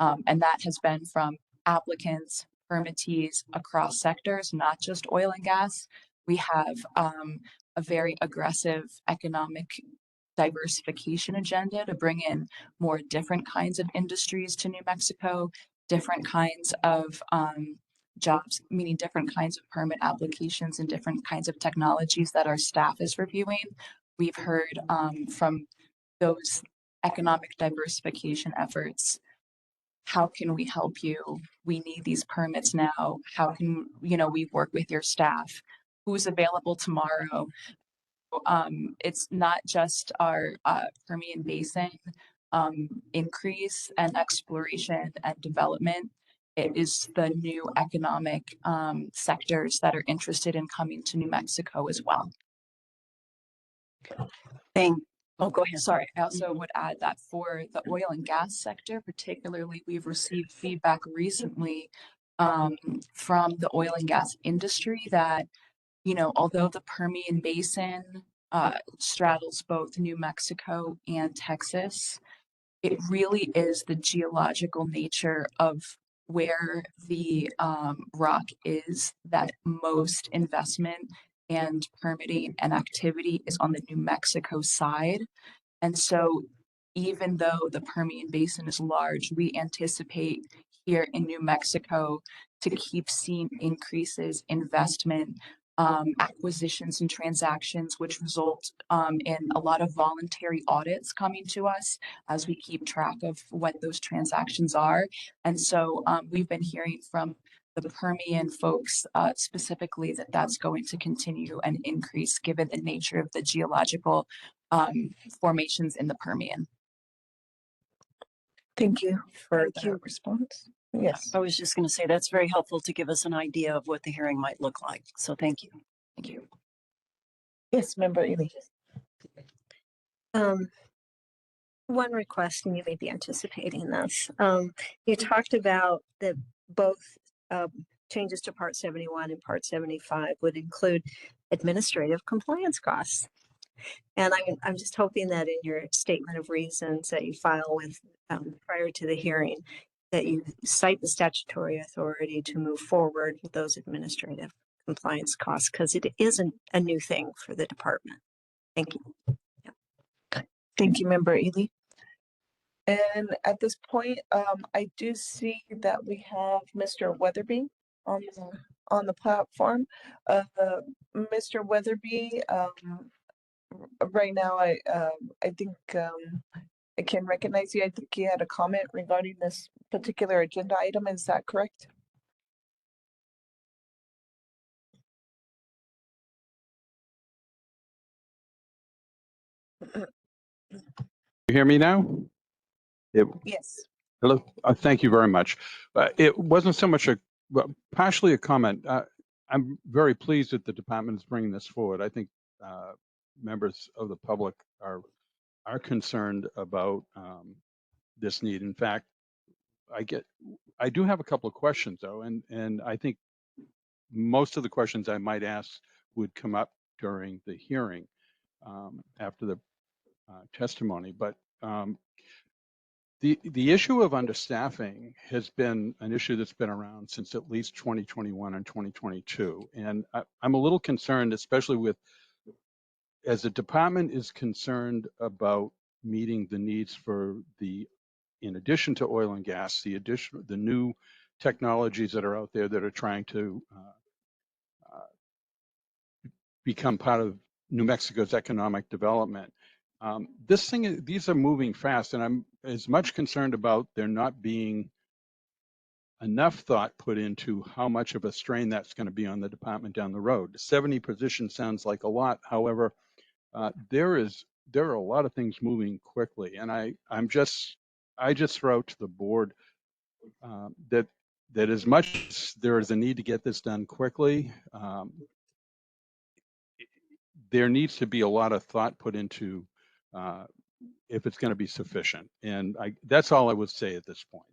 And that has been from applicants, permittees across sectors, not just oil and gas. We have a very aggressive economic diversification agenda to bring in more different kinds of industries to New Mexico, different kinds of jobs, meaning different kinds of permit applications and different kinds of technologies that our staff is reviewing. We've heard from those economic diversification efforts. How can we help you? We need these permits now. How can, we work with your staff? Who's available tomorrow? It's not just our Permian Basin increase and exploration and development. It is the new economic sectors that are interested in coming to New Mexico as well. Oh, go ahead. Sorry, I also would add that for the oil and gas sector, particularly, we've received feedback recently from the oil and gas industry that, although the Permian Basin straddles both New Mexico and Texas, it really is the geological nature of where the rock is that most investment and permitting and activity is on the New Mexico side. And so even though the Permian Basin is large, we anticipate here in New Mexico to keep seeing increases in investment, acquisitions and transactions, which result in a lot of voluntary audits coming to us as we keep track of what those transactions are. And so we've been hearing from the Permian folks specifically that that's going to continue and increase given the nature of the geological formations in the Permian. Thank you for that response. Yes. I was just going to say that's very helpful to give us an idea of what the hearing might look like. So thank you. Thank you. Yes, Member Ely. One request, and you may be anticipating this. You talked about that both changes to Part 71 and Part 75 would include administrative compliance costs. And I'm just hoping that in your statement of reasons that you file with prior to the hearing, that you cite the statutory authority to move forward with those administrative compliance costs, because it isn't a new thing for the department. Thank you. Yeah. Thank you, Member Ely. And at this point, I do see that we have Mr. Weatherby on the platform. Mr. Weatherby, right now, I think I can recognize you. I think you had a comment regarding this particular agenda item. Is that correct? You hear me now? Yes. Hello. Thank you very much. It wasn't so much partially a comment. I'm very pleased that the department is bringing this forward. I think members of the public are concerned about this need. In fact, I do have a couple of questions though, and I think most of the questions I might ask would come up during the hearing after the testimony. But The issue of understaffing has been an issue that's been around since at least 2021 and 2022. And I'm a little concerned, especially with, as the department is concerned about meeting the needs for in addition to oil and gas, the new technologies that are out there that are trying to become part of New Mexico's economic development. These are moving fast, and I'm as much concerned about there not being enough thought put into how much of a strain that's going to be on the department down the road. 70 positions sounds like a lot. However, there are a lot of things moving quickly, and I just throw out to the board that as much as there is a need to get this done quickly, there needs to be a lot of thought put into if it's going to be sufficient. And that's all I would say at this point.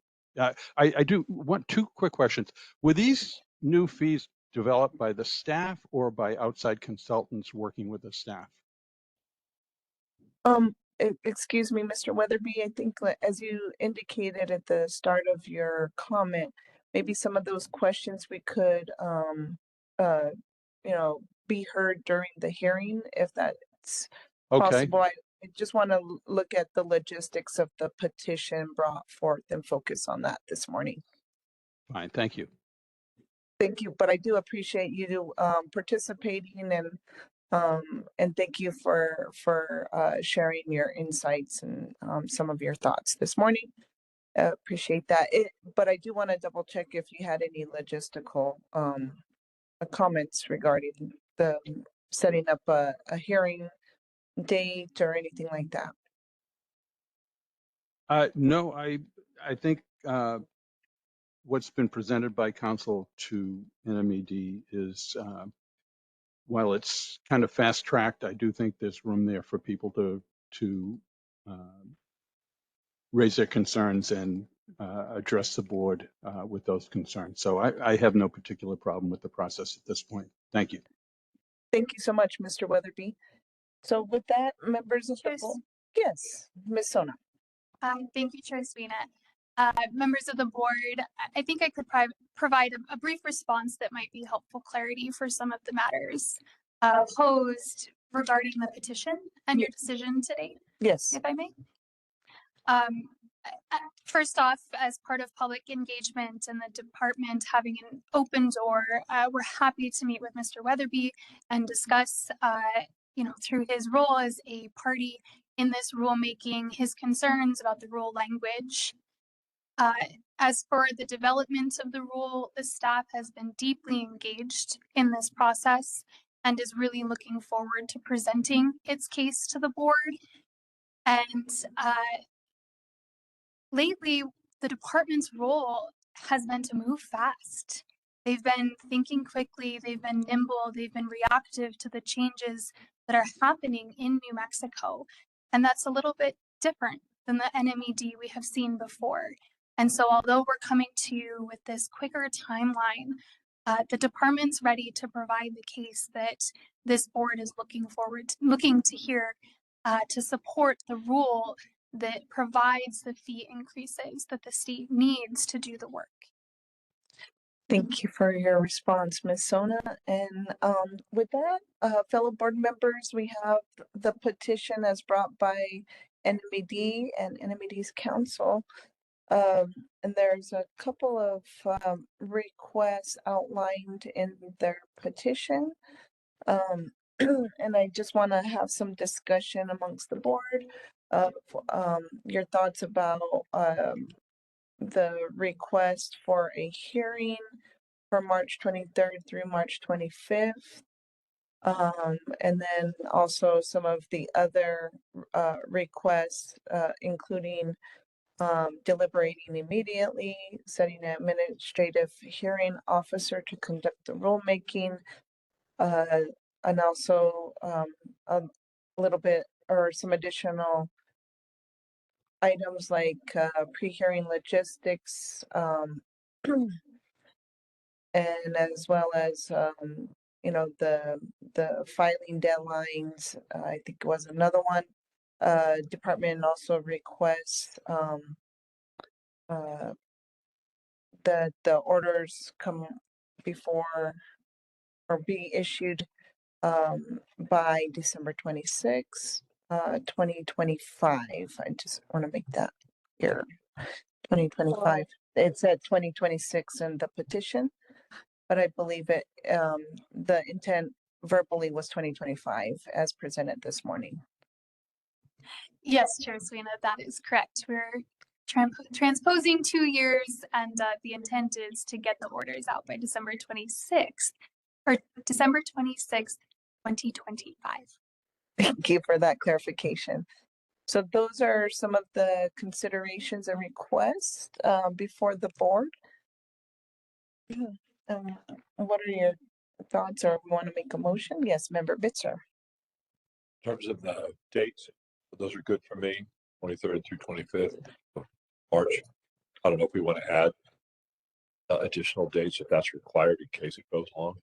I do want two quick questions. Were these new fees developed by the staff or by outside consultants working with the staff? Excuse me, Mr. Weatherby, I think as you indicated at the start of your comment, maybe some of those questions we could, be heard during the hearing, if that's possible. I just want to look at the logistics of the petition brought forth and focus on that this morning. Fine, thank you. Thank you, but I do appreciate you participating and thank you for sharing your insights and some of your thoughts this morning. Appreciate that. But I do want to double check if you had any logistical comments regarding the setting up a hearing date or anything like that. No, I think what's been presented by council to NMED is, while it's kind of fast tracked, I do think there's room there for people to raise their concerns and address the board with those concerns. So I have no particular problem with the process at this point. Thank you. Thank you so much, Mr. Weatherby. So with that, members of the board, yes, Ms. Sona. Thank you, Chair Sweeney. Members of the board, I think I could provide a brief response that might be helpful clarity for some of the matters posed regarding the petition and your decision today. Yes. If I may. First off, as part of public engagement and the department having an open door, we're happy to meet with Mr. Weatherby and discuss, through his role as a party in this rulemaking, his concerns about the rule language. As for the development of the rule, the staff has been deeply engaged in this process and is really looking forward to presenting its case to the board. And lately, the department's role has been to move fast. They've been thinking quickly, they've been nimble, they've been reactive to the changes that are happening in New Mexico. And that's a little bit different than the NMED we have seen before. And so although we're coming to you with this quicker timeline, the department's ready to provide the case that this board is looking to hear to support the rule that provides the fee increases that the state needs to do the work. Thank you for your response, Ms. Sona. And with that, fellow board members, we have the petition as brought by NMED and NMED's council. And there's a couple of requests outlined in their petition. And I just want to have some discussion amongst the board of your thoughts about the request for a hearing for March 23rd through March 25th. And then also some of the other requests, including deliberating immediately, setting an administrative hearing officer to conduct the rulemaking, and also a little bit or some additional items like pre-hearing logistics, and as well as the filing deadlines. I think it was another one. Department also requests the orders come before or be issued by December 26, 2025. I just want to make that here. 2025. It said 2026 in the petition, but I believe it, the intent verbally was 2025 as presented this morning. Yes, Chair Sweeney, that is correct. We're transposing 2 years, and the intent is to get the orders out by December 26th, or December 26th, 2025. Thank you for that clarification. So those are some of the considerations and requests before the board. What are your thoughts, or want to make a motion? Yes, Member Bitzer. In terms of the dates, those are good for me, 23rd through 25th of March. I don't know if we want to add additional dates if that's required in case it goes long.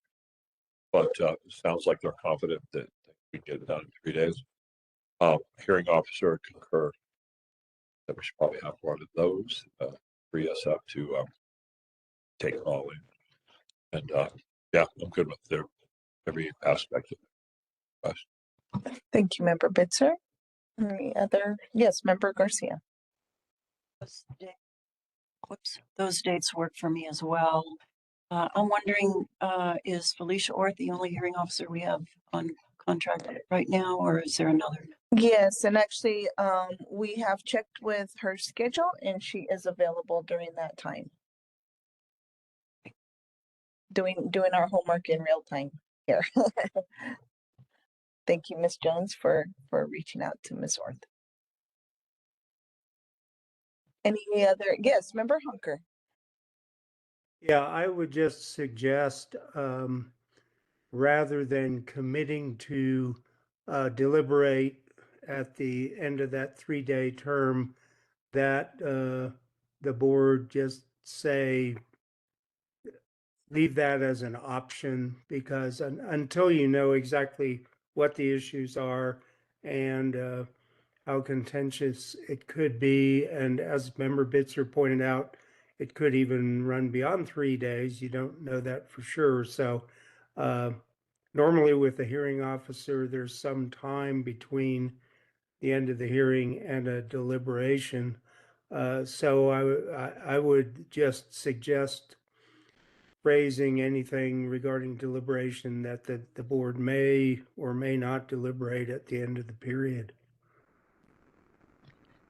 But it sounds like they're confident that we can get it done in 3 days. Hearing officer concur that we should probably have one of those, free us up to take it all in. And yeah, I'm good with every aspect of it. Thank you, Member Bitzer. Any other? Yes, Member Garcia. Those dates work for me as well. I'm wondering, is Felicia Orth the only hearing officer we have on contract right now, or is there another? Yes, and actually, we have checked with her schedule and she is available during that time. Doing our homework in real time here. Thank you, Ms. Jones, for reaching out to Ms. Orth. Any other? Yes, Member Hunker. Yeah, I would just suggest, rather than committing to deliberate at the end of that 3-day term, that the board just say, leave that as an option, because until you know exactly what the issues are and how contentious it could be, and as Member Bitzer pointed out, it could even run beyond 3 days. You don't know that for sure. So normally with a hearing officer, there's some time between the end of the hearing and a deliberation. So I would just suggest phrasing anything regarding deliberation that the board may or may not deliberate at the end of the period.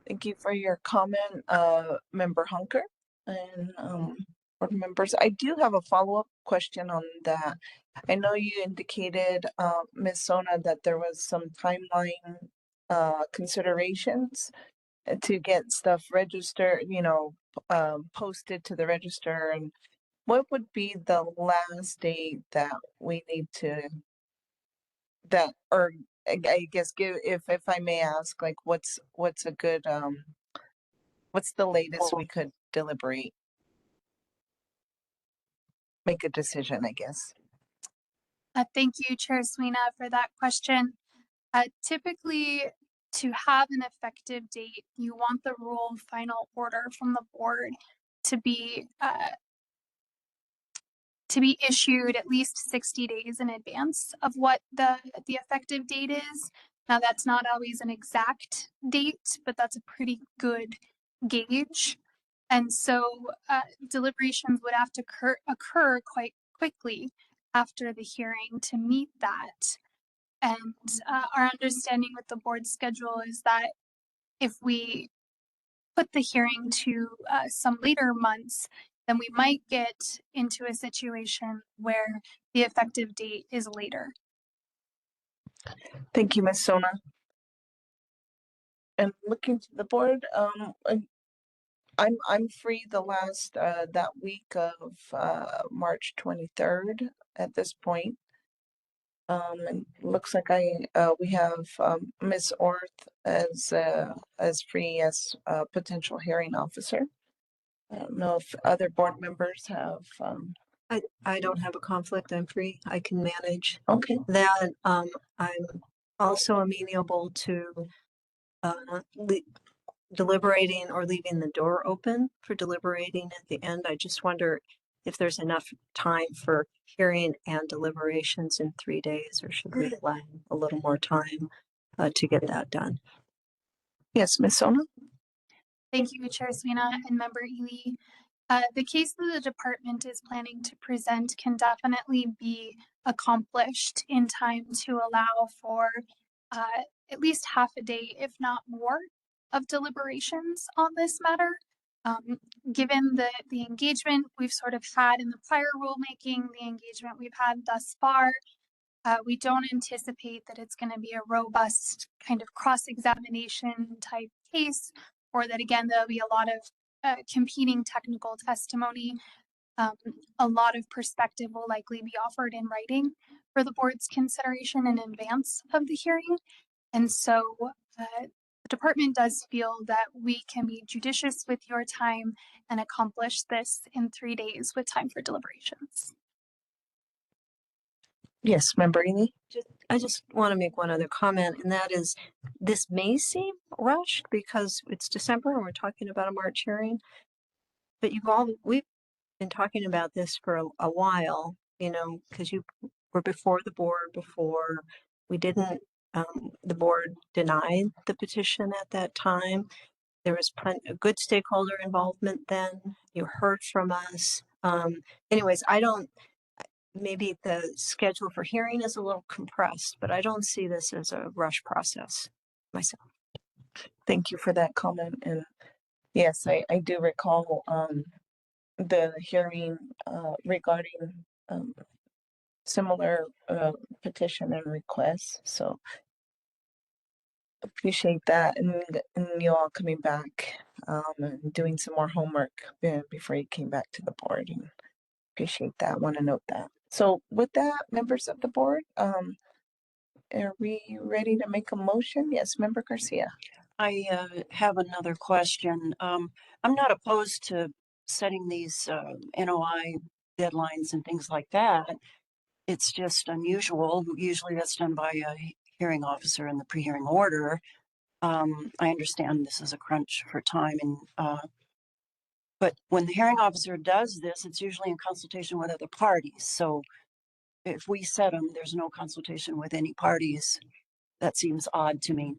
Thank you for your comment, Member Hunker and board members. I do have a follow-up question on that. I know you indicated, Ms. Sona, that there was some timeline considerations to get stuff registered, posted to the register. And what would be the last date that we need to, or I guess if I may ask, like what's a good, what's the latest we could deliberate? Make a decision, I guess. Thank you, Chair Sweeney, for that question. Typically, to have an effective date, you want the rule final order from the board to be issued at least 60 days in advance of what the effective date is. Now, that's not always an exact date, but that's a pretty good gauge. And so deliberations would have to occur quite quickly after the hearing to meet that. And our understanding with the board schedule is that if we put the hearing to some later months, then we might get into a situation where the effective date is later. Thank you, Ms. Sona. And looking to the board, I'm free the last that week of March 23rd at this point. And looks like we have Ms. Orth as free as a potential hearing officer. I don't know if other board members have. I don't have a conflict. I'm free. I can manage Okay. that. I'm also amenable to deliberating or leaving the door open for deliberating at the end. I just wonder if there's enough time for hearing and deliberations in 3 days, or should we allow a little more time to get that done? Yes, Ms. Sona? Thank you, Chair Sweeney and Member Ely. The case that the department is planning to present can definitely be accomplished in time to allow for at least half a day, if not more, of deliberations on this matter. Given the engagement we've sort of had in the prior rulemaking, the engagement we've had thus far, we don't anticipate that it's going to be a robust kind of cross-examination type case, or that again, there'll be a lot of competing technical testimony. A lot of perspective will likely be offered in writing for the board's consideration in advance of the hearing. And so the department does feel that we can be judicious with your time and accomplish this in 3 days with time for deliberations. Yes, Member Ely? I just want to make one other comment, and that is this may seem rushed because it's December and we're talking about a March hearing, but we've been talking about this for a while, you know, because you were before the board before. We didn't, the board denied the petition at that time. There was good stakeholder involvement then. You heard from us. Anyways, maybe the schedule for hearing is a little compressed, but I don't see this as a rush process myself. Thank you for that comment. And yes, I do recall the hearing regarding similar petition and requests. So appreciate that, and you all coming back and doing some more homework before you came back to the board. And appreciate that. Want to note that. So with that, members of the board, are we ready to make a motion? Yes, Member Garcia. I have another question. I'm not opposed to setting these NOI deadlines and things like that. It's just unusual. Usually that's done by a hearing officer in the pre-hearing order. I understand this is a crunch for time, and but when the hearing officer does this, it's usually in consultation with other parties. So if we set them, there's no consultation with any parties. That seems odd to me.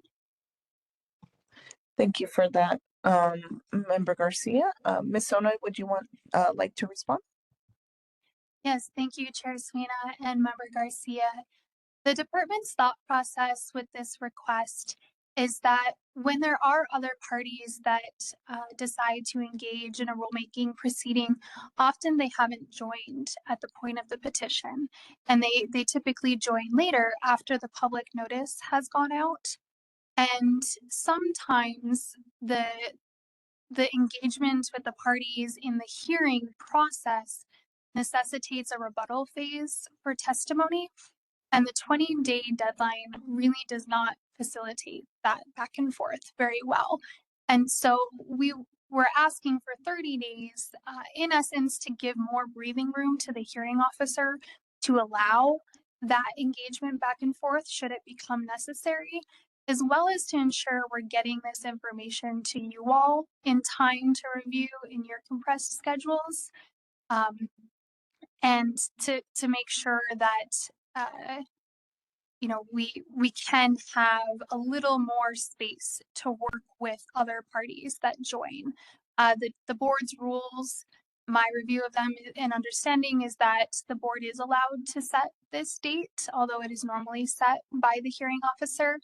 Thank you for that, Member Garcia. Ms. Sona, would you like to respond? Yes, thank you, Chair Sweeney and Member Garcia. The department's thought process with this request is that when there are other parties that decide to engage in a rulemaking proceeding, often they haven't joined at the point of the petition, and they typically join later after the public notice has gone out. And sometimes the engagement with the parties in the hearing process necessitates a rebuttal phase for testimony. And the 20-day deadline really does not facilitate that back and forth very well. And so we were asking for 30 days, in essence, to give more breathing room to the hearing officer to allow that engagement back and forth should it become necessary, as well as to ensure we're getting this information to you all in time to review in your compressed schedules. And to make sure that you know, we can have a little more space to work with other parties that join. The board's rules, my review of them and understanding is that the board is allowed to set this date, although it is normally set by the hearing officer.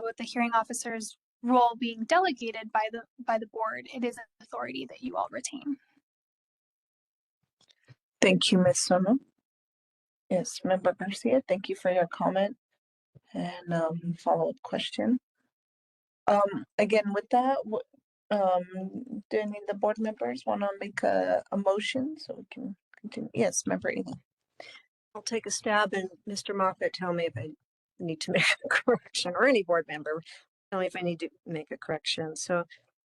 With the hearing officer's role being delegated by the board, it is an authority that you all retain. Thank you, Ms. Sona. Yes, Member Garcia, thank you for your comment and follow-up question. Again, with that, do any of the board members want to make a motion so we can continue? Yes, Member Ely. I'll take a stab, and Mr. Moffat, tell me if I need to make a correction, or any board member, tell me if I need to make a correction. So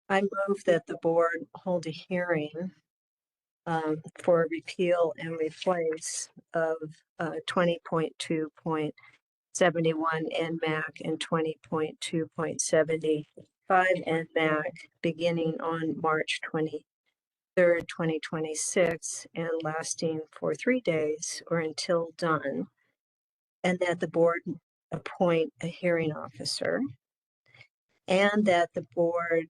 I move that the board hold a hearing for repeal and replace of 20.2.71 NMAC and 20.2.70 2025 NMAC beginning on March 23rd, 2026 and lasting for 3 days or until done. And that the board appoint a hearing officer. And that the board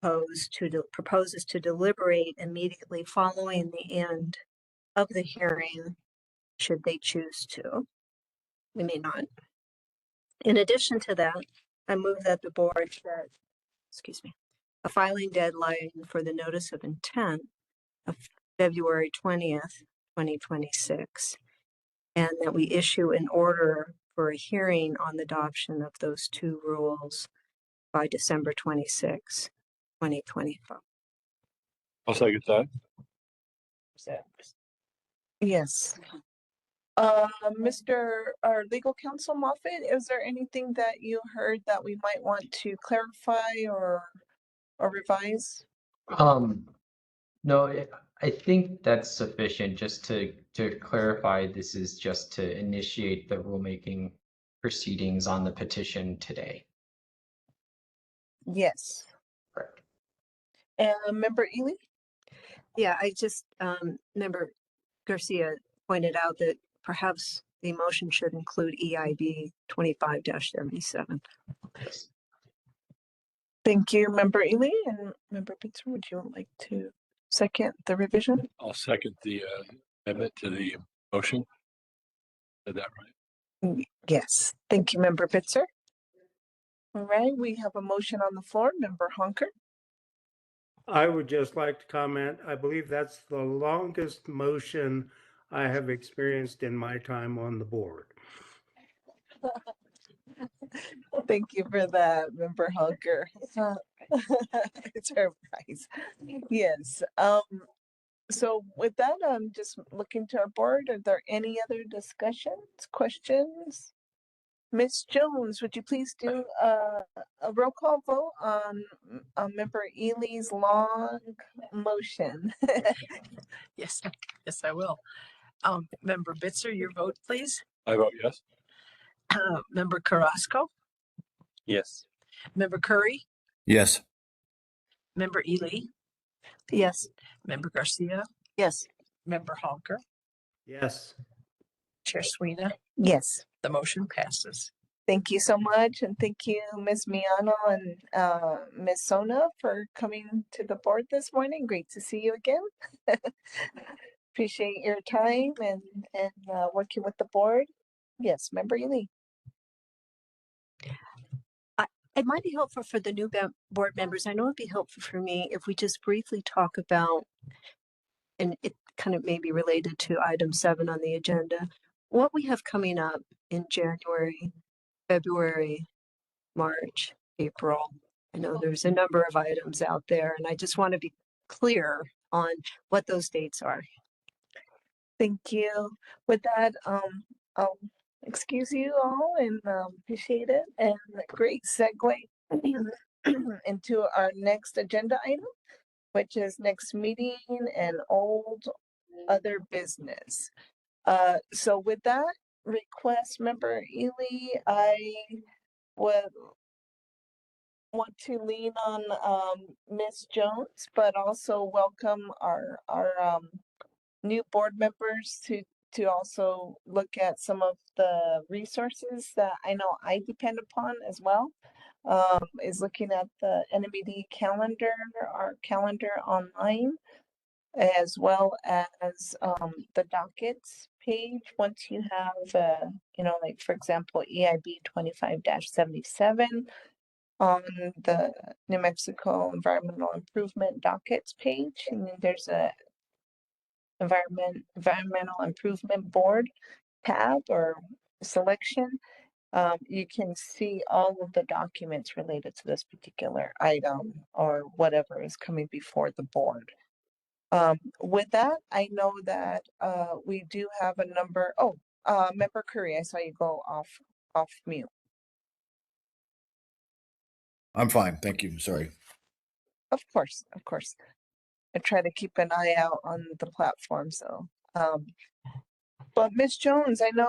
proposes to deliberate immediately following the end of the hearing, should they choose to. We may not. In addition to that, I move that the board set, a filing deadline for the notice of intent of February 20th, 2026, and that we issue an order for a hearing on the adoption of those two rules by December 26, 2025. I'll second that. Yes. Our legal counsel Moffett, is there anything that you heard that we might want to clarify or revise? No, I think that's sufficient. Just to clarify, this is just to initiate the rulemaking proceedings on the petition today. Yes. Correct. Member Ely? Yeah, I just, Member Garcia pointed out that perhaps the motion should include EIB 25-77. Yes. Thank you, Member Ely. And Member Bitzer, would you like to second the revision? I'll second the amendment to the motion. Said that right? Yes. Thank you, Member Bitzer. All right, we have a motion on the floor. Member Honker? I would just like to comment, I believe that's the longest motion I have experienced in my time on the board. Thank you for that, Member Honker. It's her prize. Yes. So with that, I'm just looking to our board. Are there any other discussions, questions? Ms. Jones, would you please do a roll call vote on Member Ely's long motion? Yes, yes, I will. Member Bitzer, your vote, please. I vote yes. Member Carrasco, Yes. Member Curry, Yes. Member Ely, Yes. Member Garcia, Yes. Member Honker, Yes. Chair Sweeney. Yes. The motion passes. Thank you so much. And thank you, Ms. Miano and Ms. Sona for coming to the board this morning. Great to see you again. Appreciate your time and working with the board. Yes, Member Ely. It might be helpful for the new board members. I know it'd be helpful for me if we just briefly talk about, and it kind of may be related to item 7 on the agenda, what we have coming up in January, February, March, April. I know there's a number of items out there, and I just want to be clear on what those dates are. Thank you. With that, I'll excuse you all and appreciate it. And a great segue into our next agenda item, which is next meeting and old other business. So with that request, Member Ely, I would want to lean on Ms. Jones, but also welcome our new board members to also look at some of the resources that I know I depend upon as well. Is looking at the NMED calendar, our calendar online, as well as the dockets page. Once you have, like for example, EIB 25-77 on the New Mexico Environmental Improvement dockets page, and then there's a environmental improvement board tab or selection. You can see all of the documents related to this particular item or whatever is coming before the board. With that, I know that we do have a number. Oh, Member Curry, I saw you go off mute. I'm fine. Thank you. Sorry. Of course. I try to keep an eye out on the platform. So But Ms. Jones, I know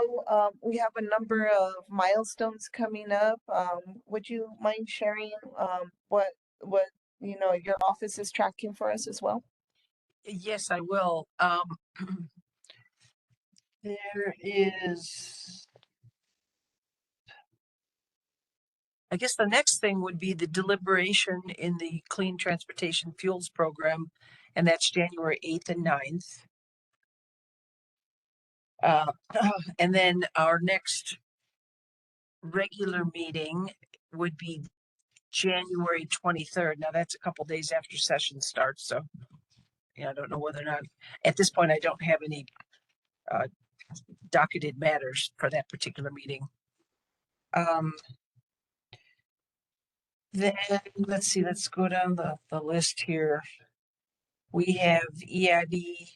we have a number of milestones coming up. Would you mind sharing what your office is tracking for us as well? Yes, I will. There is, I guess the next thing would be the deliberation in the Clean Transportation Fuels Program, and that's January 8th and 9th. And then our next regular meeting would be January 23rd. Now that's a couple days after session starts, so yeah, I don't know whether or not, at this point, I don't have any docketed matters for that particular meeting. Then let's see, let's go down the list here. We have EIB.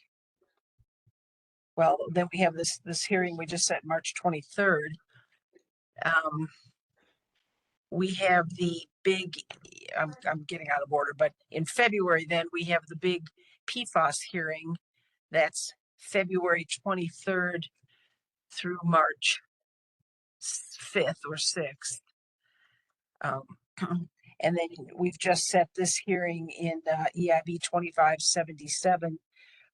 Well, then we have this hearing we just set March 23rd. We have the big, I'm getting out of order, but in February, then we have the big PFAS hearing. That's February 23rd through March 5th or 6th. And then we've just set this hearing in EIB 2577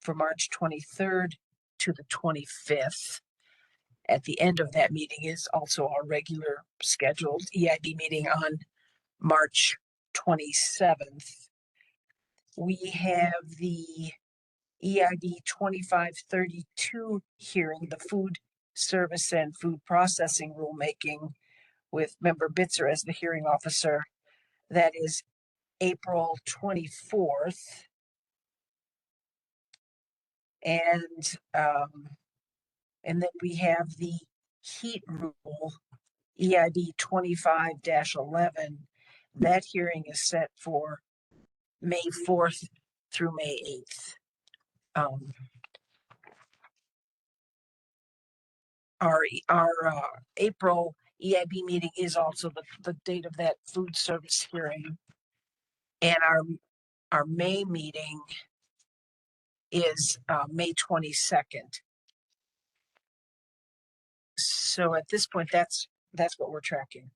for March 23rd to the 25th. At the end of that meeting is also our regular scheduled EIB meeting on March 27th. We have the EIB 2532 hearing, the food service and food processing rulemaking, with Member Bitzer as the hearing officer. That is April 24th. And then we have the heat rule, EIB 25-11. That hearing is set for May 4th through May 8th. Our April EIB meeting is also the date of that food service hearing. And our May meeting is May 22nd. So at this point, that's what we're tracking.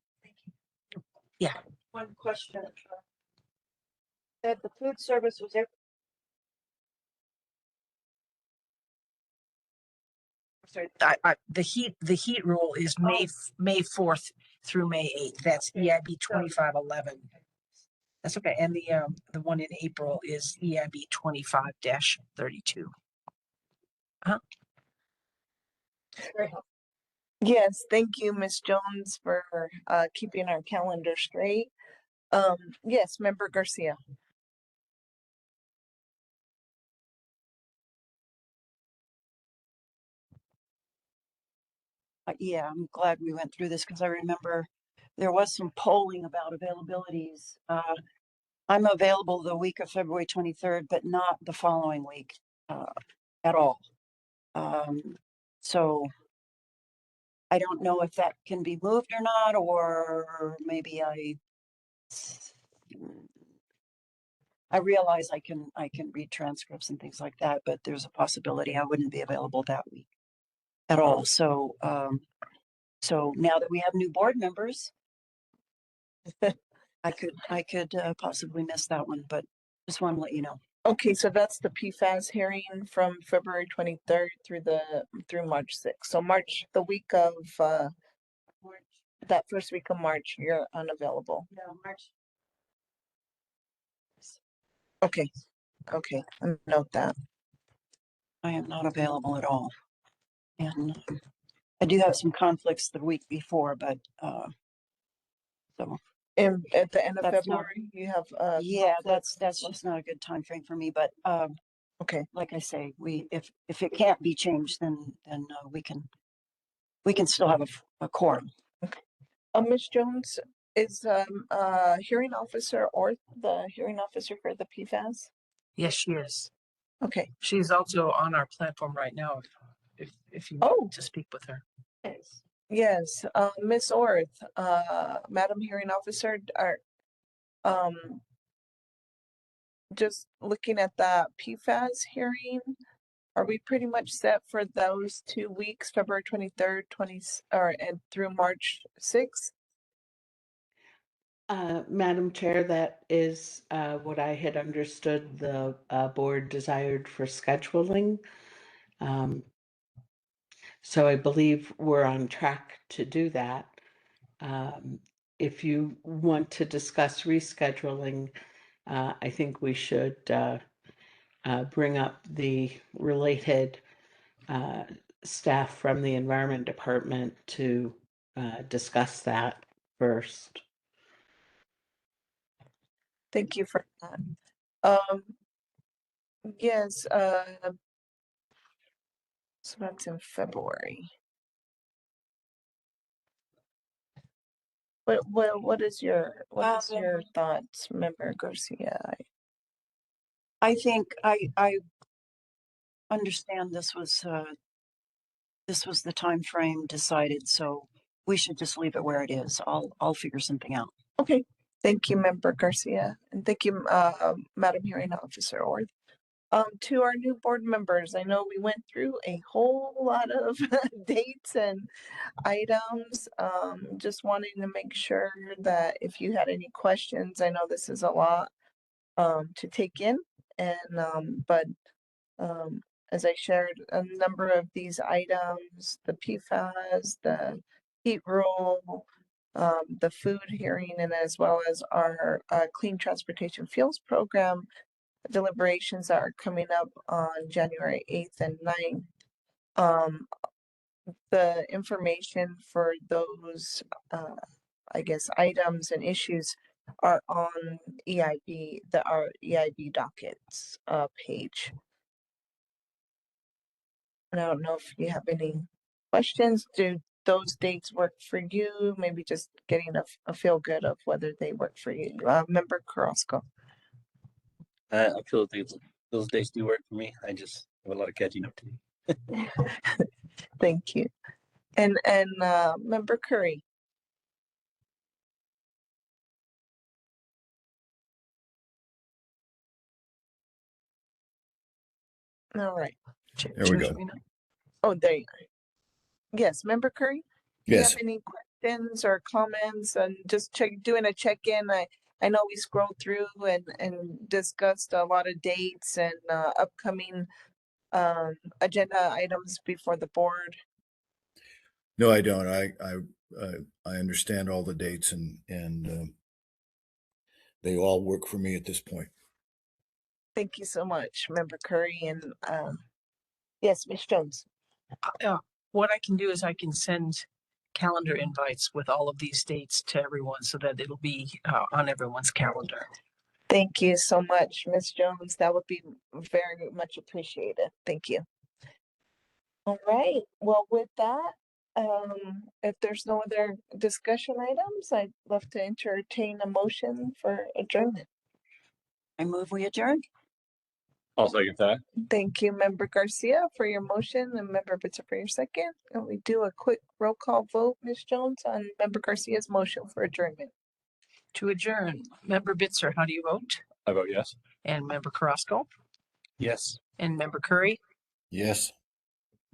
Yeah. One question. That the food service was there. Sorry, the heat rule is May 4th through May 8th. That's EIB 2511. That's okay. And the one in April is EIB 25-32. Yes, thank you, Ms. Jones, for keeping our calendar straight. Yes, Member Garcia. Yeah, I'm glad we went through this because I remember there was some polling about availabilities. I'm available the week of February 23rd, but not the following week at all. So I don't know if that can be moved or not, or maybe I realize I can read transcripts and things like that, but there's a possibility I wouldn't be available that week at all. So so now that we have new board members, I could possibly miss that one, but just want to let you know. Okay, so that's the PFAS hearing from February 23rd through March 6th. So the week of that first week of March, you're unavailable. No, March. Okay, I'll note that. I am not available at all. And I do have some conflicts the week before, but so. And at the end of That's not- February, you have Yeah, conflicts? that's just not a good time frame for me, but Okay, like I say, if it can't be changed, then we can still have a quorum. Ms. Jones, is hearing officer or the hearing officer for the PFAS? Yes, she is. Okay. She's also on our platform right now. If you Oh. want to speak with her. Yes, Ms. Orth, Madam Hearing Officer, just looking at that PFAS hearing, Are we pretty much set for those 2 weeks, February 23rd, and through March 6th? Madam Chair, that is what I had understood the board desired for scheduling. So I believe we're on track to do that. If you want to discuss rescheduling, I think we should bring up the related staff from the Environment Department to discuss that first. Thank you for that. Yes, so that's in February. What is your thoughts, Member Garcia? I think I understand this was the time frame decided, so we should just leave it where it is. I'll figure something out. Okay, thank you, Member Garcia, and thank you, Madam Hearing Officer Orth. To our new board members, I know we went through a whole lot of dates and items. Just wanting to make sure that if you had any questions, I know this is a lot to take in, and as I shared a number of these items, the PFAS, the heat rule, the food hearing, and as well as our Clean Transportation Fuels program deliberations that are coming up on January 8th and 9th. The information for those, I guess, items and issues are on our EIB dockets page. And I don't know if you have any questions. Do those dates work for you? Maybe just getting a feel good of whether they work for you. Member Carrasco. I feel those days do work for me. I just have a lot of catching up to do. Thank you. And Member Curry. All right. There we go. Oh, there you are. Yes, Member Curry. Do you Yes. have any questions or comments? And just doing a check-in. I know we scrolled through and discussed a lot of dates and upcoming agenda items before the board. No, I don't. I understand all the dates and they all work for me at this point. Thank you so much, Member Curry. And yes, Ms. Jones. What I can do is I can send calendar invites with all of these dates to everyone so that it'll be on everyone's calendar. Thank you so much, Ms. Jones. That would be very much appreciated. Thank you. All right. Well, with that, if there's no other discussion items, I'd love to entertain a motion for adjournment. I move we adjourn. I'll second that. Thank you, Member Garcia, for your motion and Member Bitzer for your second. And we do a quick roll call vote, Ms. Jones, on Member Garcia's motion for adjournment. To adjourn, Member Bitzer, how do you vote? I vote yes. And Member Carrasco? Yes. And Member Curry? Yes.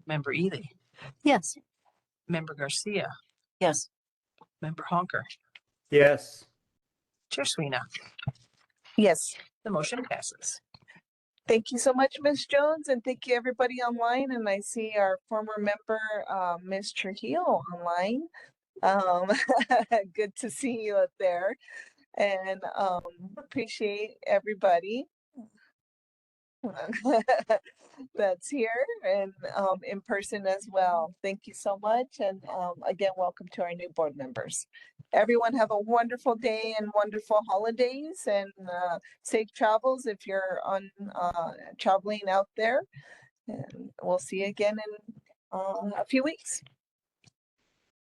Member Ely? Yes. Member Garcia? Yes. Member Honker? Yes. Chair Sweeney? Yes. The motion passes. Thank you so much, Ms. Jones, and thank you everybody online. And I see our former member, Ms. Trujillo online. Good to see you up there, and appreciate everybody that's here and in person as well. Thank you so much, and again, welcome to our new board members. Everyone have a wonderful day and wonderful holidays, and safe travels if you're on traveling out there. And we'll see you again in a few weeks.